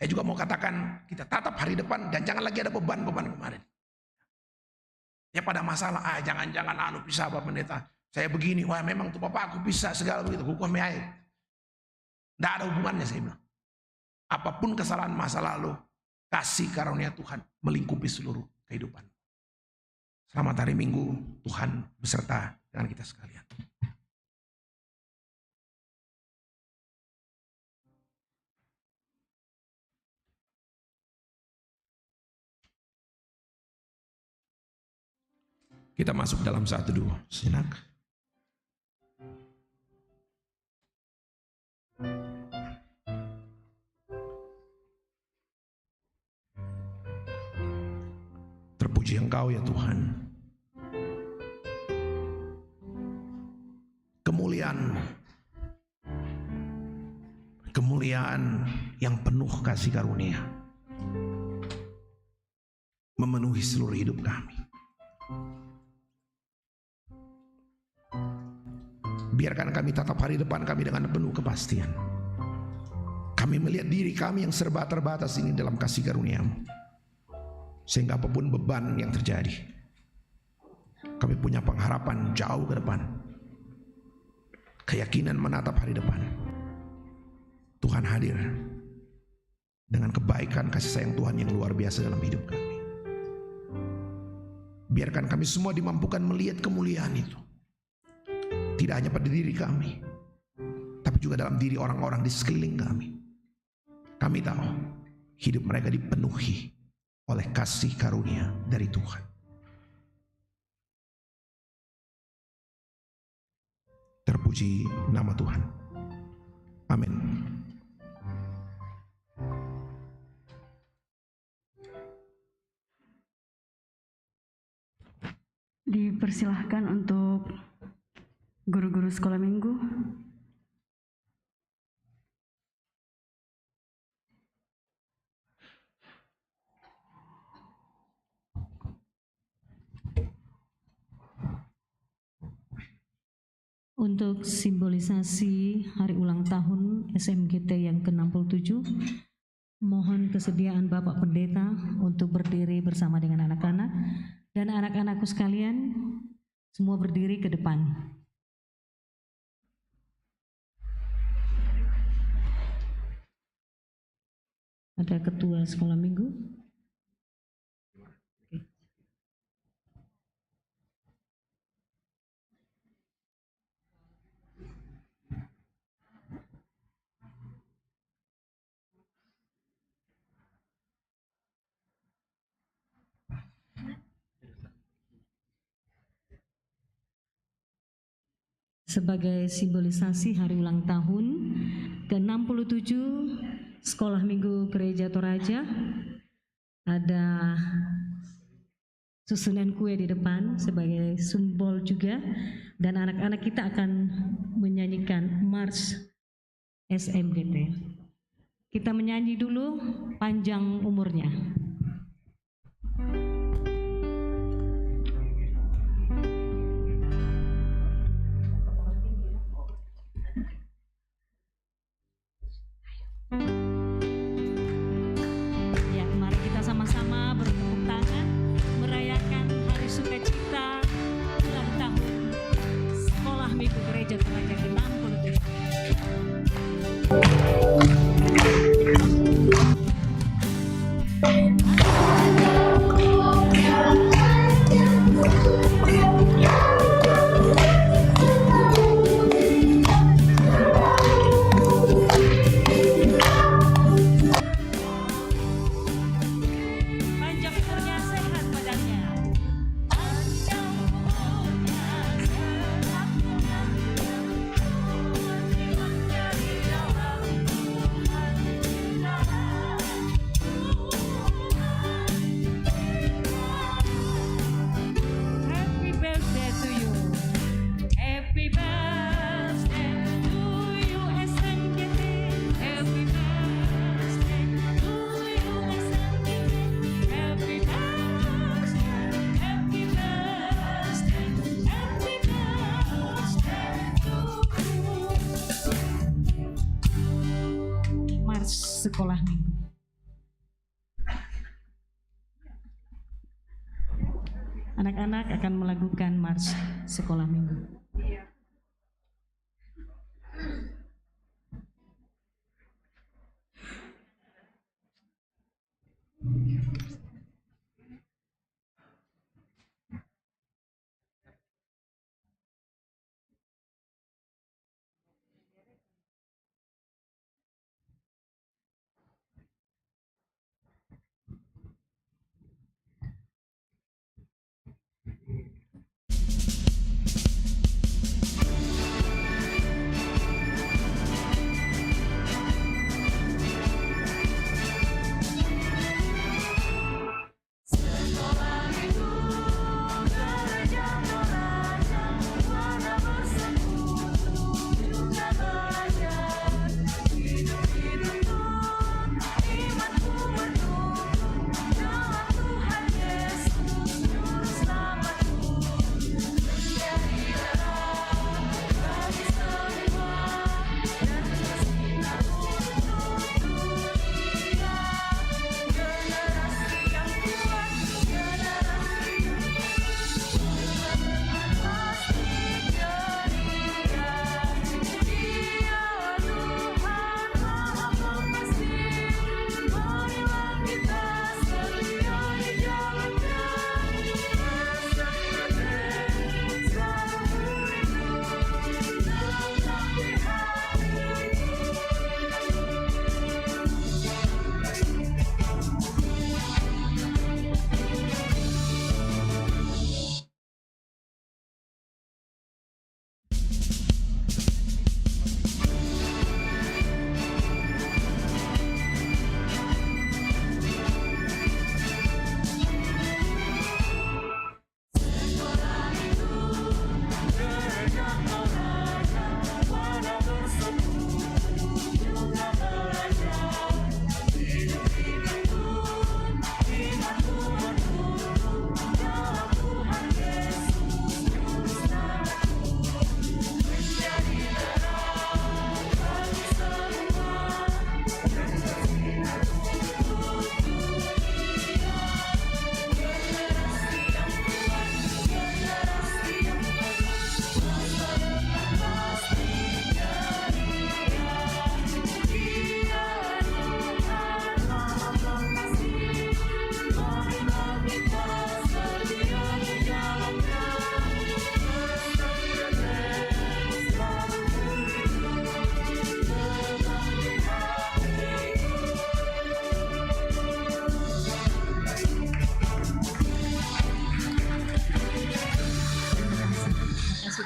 Saya juga mau katakan, kita tatap hari depan dan jangan lagi ada beban-beban kemarin. Ya pada masalah, jangan-jangan bisa Pak Pendeta. Saya begini, wah memang tuh Bapak aku bisa segala begitu. Hukumnya ayat. Tidak ada hubungannya saya bilang. Apapun kesalahan masa lalu, kasih karunia Tuhan melingkupi seluruh kehidupan. Selamat hari Minggu, Tuhan beserta dengan kita sekalian. Kita masuk dalam 1 2 sejenak. Terpuji Engkau ya Tuhan. Kemuliaan yang penuh kasih karunia memenuhi seluruh hidup kami. Biarkan kami tatap hari depan kami dengan penuh kepastian. Kami melihat diri kami yang serba terbatas ini dalam kasih karunia-Mu. Sehingga apapun beban yang terjadi, kami punya pengharapan jauh ke depan. Keyakinan menatap hari depan. Tuhan hadir dengan kebaikan kasih sayang Tuhan yang luar biasa dalam hidup kami. Biarkan kami semua dimampukan melihat kemuliaan itu. Tidak hanya pada diri kami, tapi juga dalam diri orang-orang di sekeliling kami. Kami tahu hidup mereka dipenuhi oleh kasih karunia dari Tuhan. Terpuji nama Tuhan. Amin. Dipersilahkan untuk guru-guru sekolah minggu. Untuk simbolisasi hari ulang tahun SMGT yang ke-67, mohon kesediaan Bapak Pendeta untuk berdiri bersama dengan anak-anak, dan anak-anakku sekalian semua berdiri ke depan. Ada ketua sekolah minggu. Sebagai simbolisasi hari ulang tahun ke-67 Sekolah Minggu Gereja Toraja, ada susunan kue di depan sebagai simbol juga, dan anak-anak kita akan menyanyikan Mars SMGT. Kita menyanyi dulu Panjang Umurnya. Ya, mari kita sama-sama bertepuk tangan merayakan hari sukacita ulang tahun Sekolah Minggu Gereja Toraja ke-67. sekolah minggu. Anak-anak akan melakukan march sekolah minggu.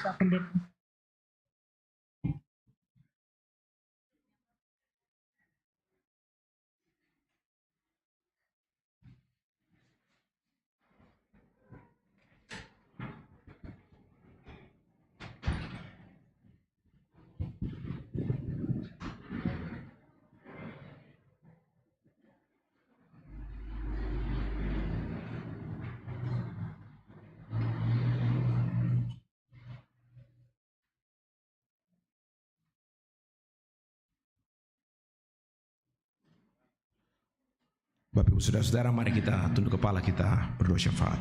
Pak Pendeta. Bapak Ibu Saudara-saudara, mari kita tunduk kepala, kita berdoa syafaat.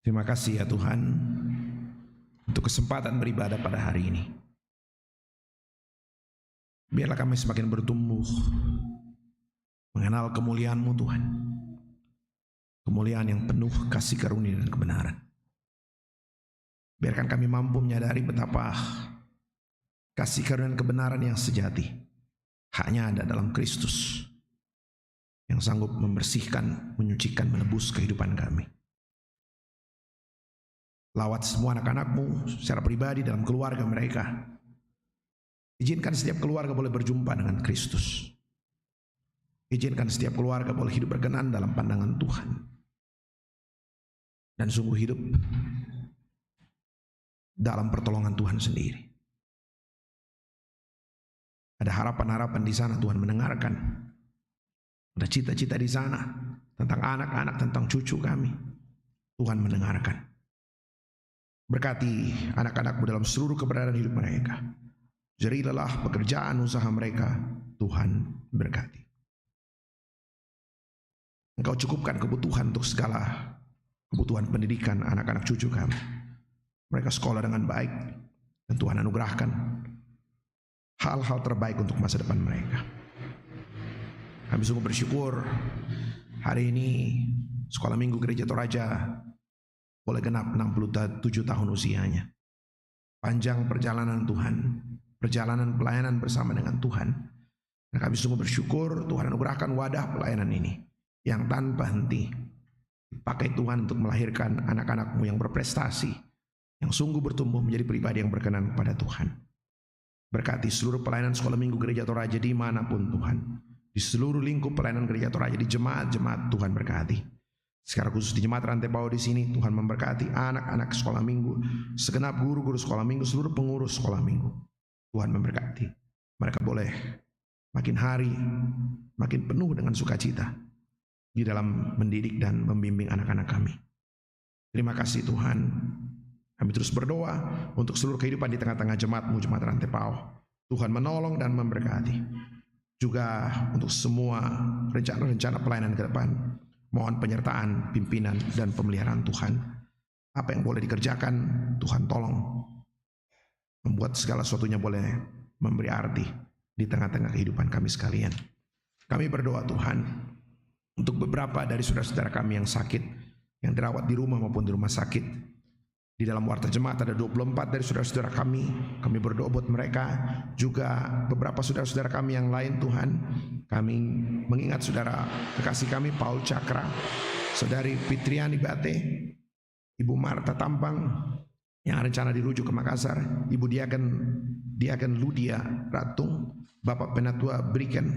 Terima kasih ya Tuhan untuk kesempatan beribadah pada hari ini. Biarlah kami semakin bertumbuh mengenal kemuliaan-Mu Tuhan. Kemuliaan yang penuh kasih karunia dan kebenaran. Biarkan kami mampu menyadari betapa kasih karunia dan kebenaran yang sejati hanya ada dalam Kristus yang sanggup membersihkan, menyucikan, menebus kehidupan kami. Lawat semua anak-anak-Mu secara pribadi dalam keluarga mereka. Izinkan setiap keluarga boleh berjumpa dengan Kristus. Izinkan setiap keluarga boleh hidup berkenan dalam pandangan Tuhan. Dan sungguh hidup dalam pertolongan Tuhan sendiri. Ada harapan-harapan di sana, Tuhan mendengarkan. Ada cita-cita di sana tentang anak-anak, tentang cucu kami. Tuhan mendengarkan. Berkati anak-anak-Mu dalam seluruh keberadaan hidup mereka. jeri lelah pekerjaan usaha mereka, Tuhan berkati. Engkau cukupkan kebutuhan untuk segala kebutuhan pendidikan anak-anak cucu kami. Mereka sekolah dengan baik, dan Tuhan anugerahkan hal-hal terbaik untuk masa depan mereka. Kami sungguh bersyukur hari ini Sekolah Minggu Gereja Toraja boleh genap 67 tahun usianya. Panjang perjalanan Tuhan, perjalanan pelayanan bersama dengan Tuhan. Dan kami sungguh bersyukur Tuhan anugerahkan wadah pelayanan ini yang tanpa henti dipakai Tuhan untuk melahirkan anak-anak-Mu yang berprestasi, yang sungguh bertumbuh menjadi pribadi yang berkenan kepada Tuhan. Berkati seluruh pelayanan Sekolah Minggu Gereja Toraja dimanapun Tuhan, di seluruh lingkup pelayanan Gereja Toraja, di jemaat-jemaat Tuhan berkati. Secara khusus di jemaat Rantai Pau di sini, Tuhan memberkati anak-anak sekolah minggu, segenap guru-guru sekolah minggu, seluruh pengurus sekolah minggu. Tuhan memberkati. Mereka boleh makin hari makin penuh dengan sukacita di dalam mendidik dan membimbing anak-anak kami. Terima kasih Tuhan. Kami terus berdoa untuk seluruh kehidupan di tengah-tengah jemaat-Mu, jemaat Rantai Pau. Tuhan menolong dan memberkati. Juga untuk semua rencana-rencana pelayanan ke depan. Mohon penyertaan, pimpinan, dan pemeliharaan Tuhan. Apa yang boleh dikerjakan, Tuhan tolong. Membuat segala sesuatunya boleh memberi arti di tengah-tengah kehidupan kami sekalian. Kami berdoa Tuhan untuk beberapa dari saudara-saudara kami yang sakit, yang dirawat di rumah maupun di rumah sakit. Di dalam warta jemaat ada 24 dari saudara-saudara kami. Kami berdoa buat mereka. Juga beberapa saudara-saudara kami yang lain Tuhan. Kami mengingat saudara kekasih kami Paul Cakra, saudari Fitriani Bate, Ibu Marta Tampang yang rencana dirujuk ke Makassar, Ibu Diaken Ludia Ratung, Bapak Penatua Briken,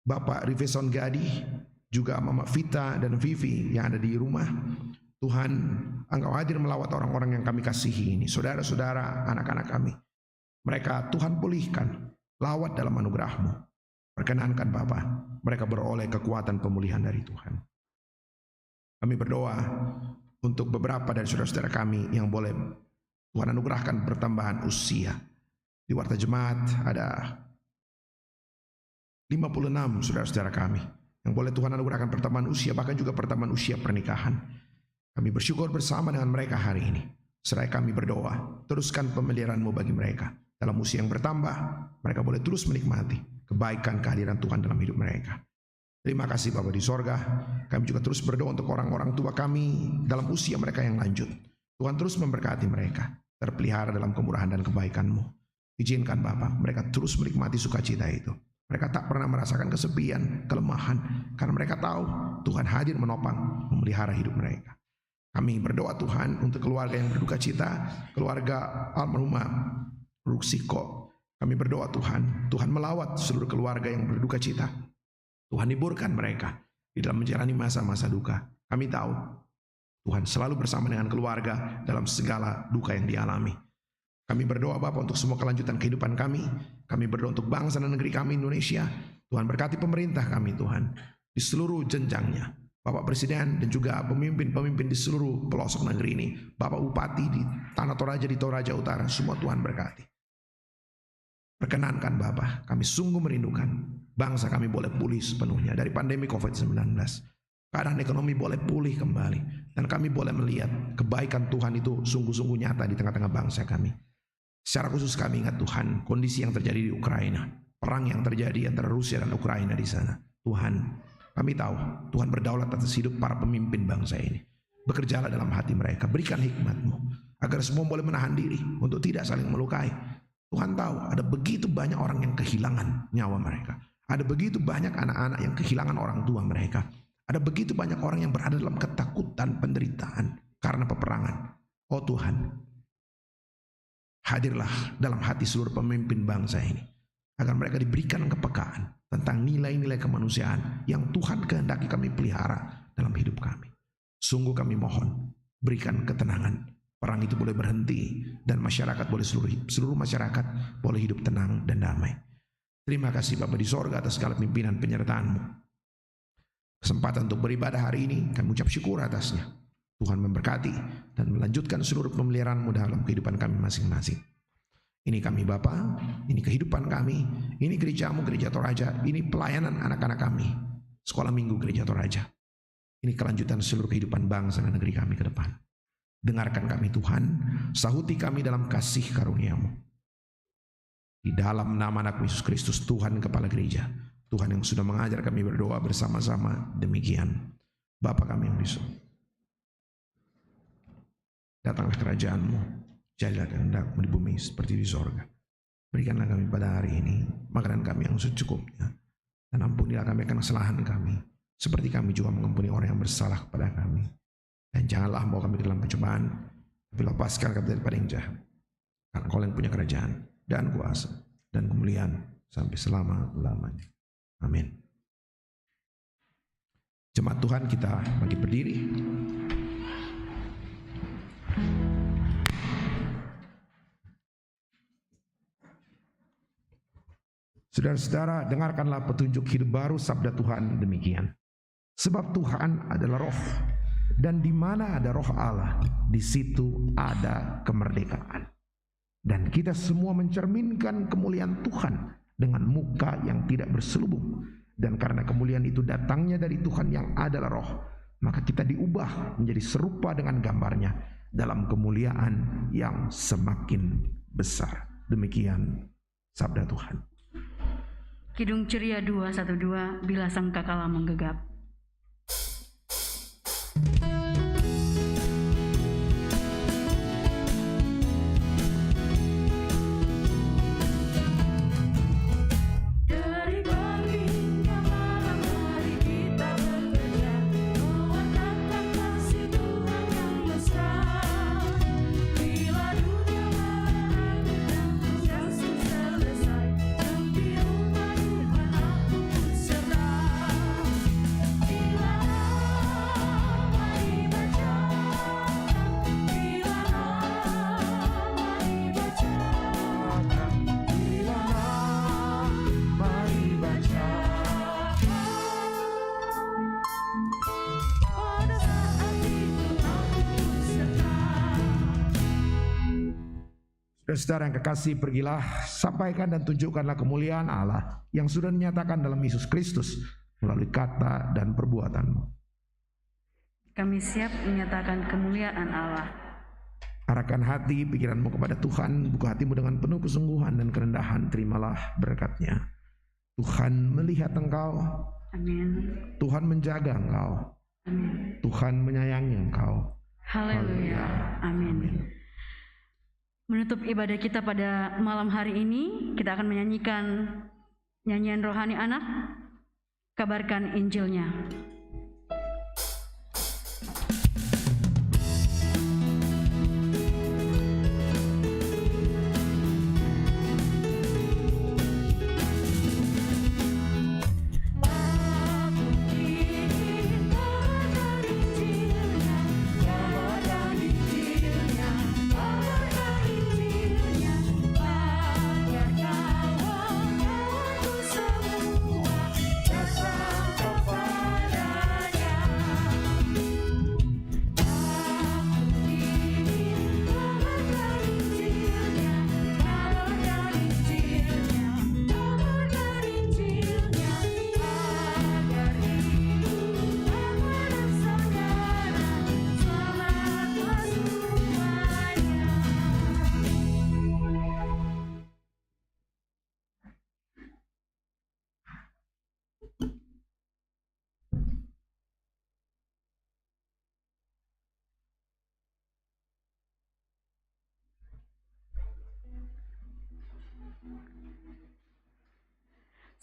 Bapak Riveson Gadi, juga Mama Vita dan Vivi yang ada di rumah. Tuhan, Engkau hadir melawat orang-orang yang kami kasihi ini, saudara-saudara, anak-anak kami. Mereka Tuhan pulihkan, lawat dalam anugerah-Mu. Perkenankan Bapa, mereka beroleh kekuatan pemulihan dari Tuhan. Kami berdoa untuk beberapa dari saudara-saudara kami yang boleh Tuhan anugerahkan pertambahan usia. Di warta jemaat ada 56 saudara-saudara kami yang boleh Tuhan anugerahkan pertambahan usia, bahkan juga pertambahan usia pernikahan. Kami bersyukur bersama dengan mereka hari ini. Seraya kami berdoa, teruskan pemeliharaan-Mu bagi mereka. Dalam usia yang bertambah, mereka boleh terus menikmati kebaikan kehadiran Tuhan dalam hidup mereka. Terima kasih Bapa di sorga. Kami juga terus berdoa untuk orang-orang tua kami dalam usia mereka yang lanjut. Tuhan terus memberkati mereka, terpelihara dalam kemurahan dan kebaikan-Mu. Izinkan Bapa, mereka terus menikmati sukacita itu. Mereka tak pernah merasakan kesepian, kelemahan, karena mereka tahu Tuhan hadir menopang, memelihara hidup mereka. Kami berdoa Tuhan untuk keluarga yang berduka cita, keluarga almarhumah Ruksiko. Kami berdoa Tuhan melawat seluruh keluarga yang berduka cita. Tuhan hiburkan mereka di dalam menjalani masa-masa duka. Kami tahu Tuhan selalu bersama dengan keluarga dalam segala duka yang dialami. Kami berdoa Bapa untuk semua kelanjutan kehidupan kami. Kami berdoa untuk bangsa dan negeri kami Indonesia. Tuhan berkati pemerintah kami Tuhan di seluruh jenjangnya. Bapak Presiden dan juga pemimpin-pemimpin di seluruh pelosok negeri ini. Bapak Bupati di Tanah Toraja, di Toraja Utara, semua Tuhan berkati. Perkenankan Bapa, kami sungguh merindukan bangsa kami boleh pulih sepenuhnya dari pandemi COVID-19. Keadaan ekonomi boleh pulih kembali. Dan kami boleh melihat kebaikan Tuhan itu sungguh-sungguh nyata di tengah-tengah bangsa kami. Secara khusus kami ingat Tuhan, kondisi yang terjadi di Ukraina. Perang yang terjadi antara Rusia dan Ukraina di sana. Tuhan, kami tahu Tuhan berdaulat atas hidup para pemimpin bangsa ini. Bekerjalah dalam hati mereka, berikan hikmat-Mu agar semua boleh menahan diri untuk tidak saling melukai. Tuhan tahu ada begitu banyak orang yang kehilangan nyawa mereka. Ada begitu banyak anak-anak yang kehilangan orang tua mereka. Ada begitu banyak orang yang berada dalam ketakutan, penderitaan karena peperangan. Oh Tuhan, hadirlah dalam hati seluruh pemimpin bangsa ini agar mereka diberikan kepekaan tentang nilai-nilai kemanusiaan yang Tuhan kehendaki kami pelihara dalam hidup kami. Sungguh kami mohon, berikan ketenangan. Perang itu boleh berhenti dan masyarakat boleh seluruh masyarakat boleh hidup tenang dan damai. Terima kasih Bapa di sorga atas segala pimpinan penyertaan-Mu. Kesempatan untuk beribadah hari ini kami ucap syukur atasnya. Tuhan memberkati dan melanjutkan seluruh pemeliharaan-Mu dalam kehidupan kami masing-masing. Ini kami Bapa, ini kehidupan kami, ini gerejamu, Gereja Toraja, ini pelayanan anak-anak kami, sekolah minggu Gereja Toraja. Ini kelanjutan seluruh kehidupan bangsa dan negeri kami ke depan. Dengarkan kami Tuhan, sahuti kami dalam kasih karunia-Mu. Di dalam nama anak Yesus Kristus, Tuhan Kepala Gereja, Tuhan yang sudah mengajar kami berdoa bersama-sama demikian. Bapa kami yang di surga, datanglah kerajaan-Mu, jadilah kehendak-Mu di bumi seperti di sorga. Berikanlah kami pada hari ini makanan kami yang secukupnya, dan ampunilah kami akan kesalahan kami, seperti kami juga mengampuni orang yang bersalah kepada kami. Dan janganlah membawa kami ke dalam pencobaan, tapi lepaskan kami daripada yang jahat. Karena Kau yang punya kerajaan dan kuasa dan kemuliaan sampai selama-lamanya. Amin. Jemaat Tuhan, kita bangkit berdiri. Saudara-saudara, dengarkanlah petunjuk hidup baru sabda Tuhan demikian. Sebab Tuhan adalah roh, dan di mana ada roh Allah, di situ ada kemerdekaan. Dan kita semua mencerminkan kemuliaan Tuhan dengan muka yang tidak berselubung. Dan karena kemuliaan itu datangnya dari Tuhan yang adalah roh, maka kita diubah menjadi serupa dengan gambarnya dalam kemuliaan yang semakin besar. Demikian sabda Tuhan. Kidung Ceria 212, Bila Sangkakala Menggegap. Saudara yang kekasih, pergilah, sampaikan dan tunjukkanlah kemuliaan Allah yang sudah dinyatakan dalam Yesus Kristus melalui kata dan perbuatanmu. Kami siap menyatakan kemuliaan Allah. Arahkan hati pikiranmu kepada Tuhan, buka hatimu dengan penuh kesungguhan dan kerendahan, terimalah berkat-Nya. Tuhan melihat engkau. Amin. Tuhan menjaga engkau. Amin. Tuhan menyayangi engkau. Haleluya. Amin. Menutup ibadah kita pada malam hari ini, kita akan menyanyikan nyanyian rohani anak, Kabarkan Injilnya.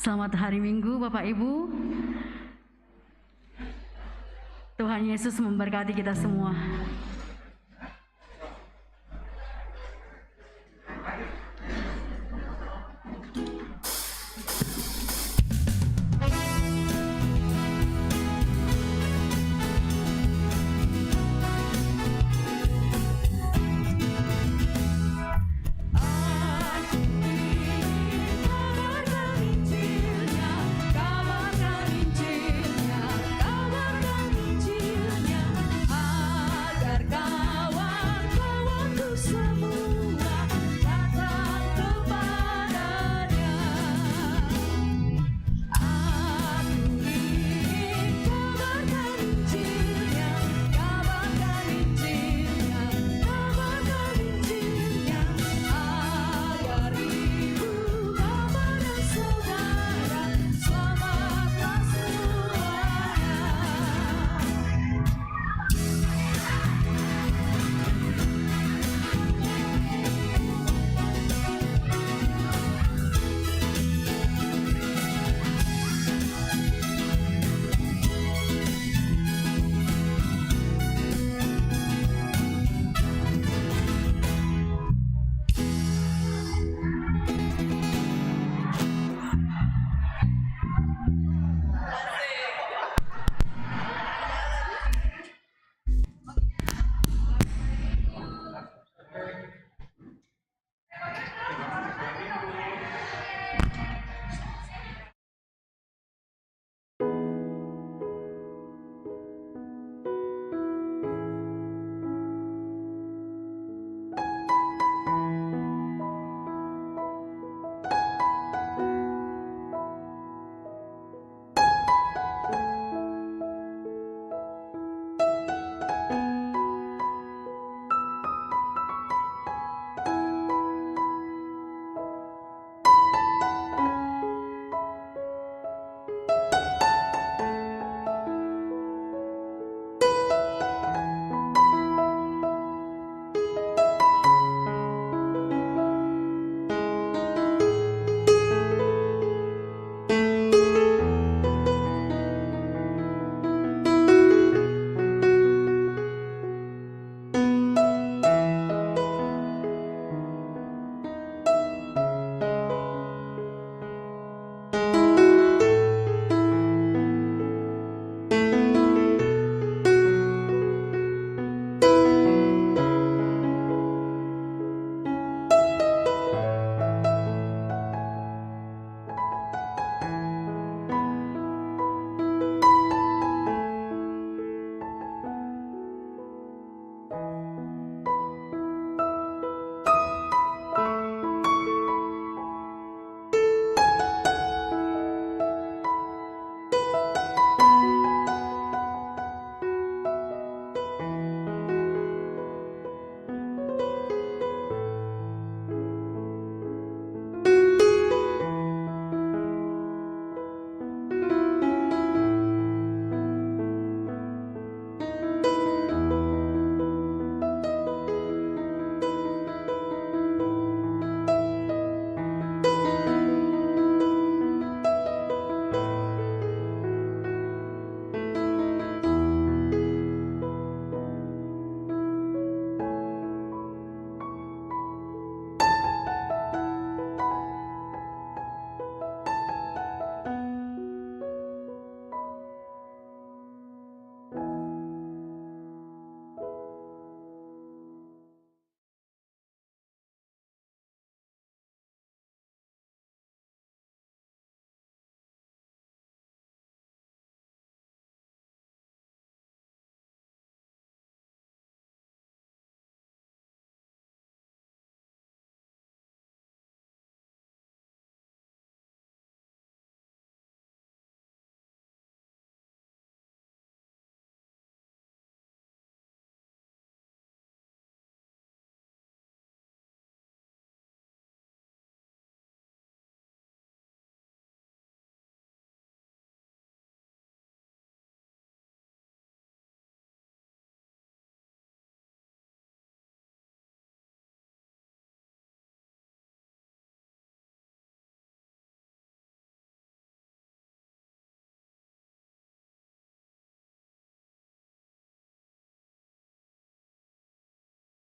Selamat hari Minggu Bapak Ibu. Tuhan Yesus memberkati kita semua.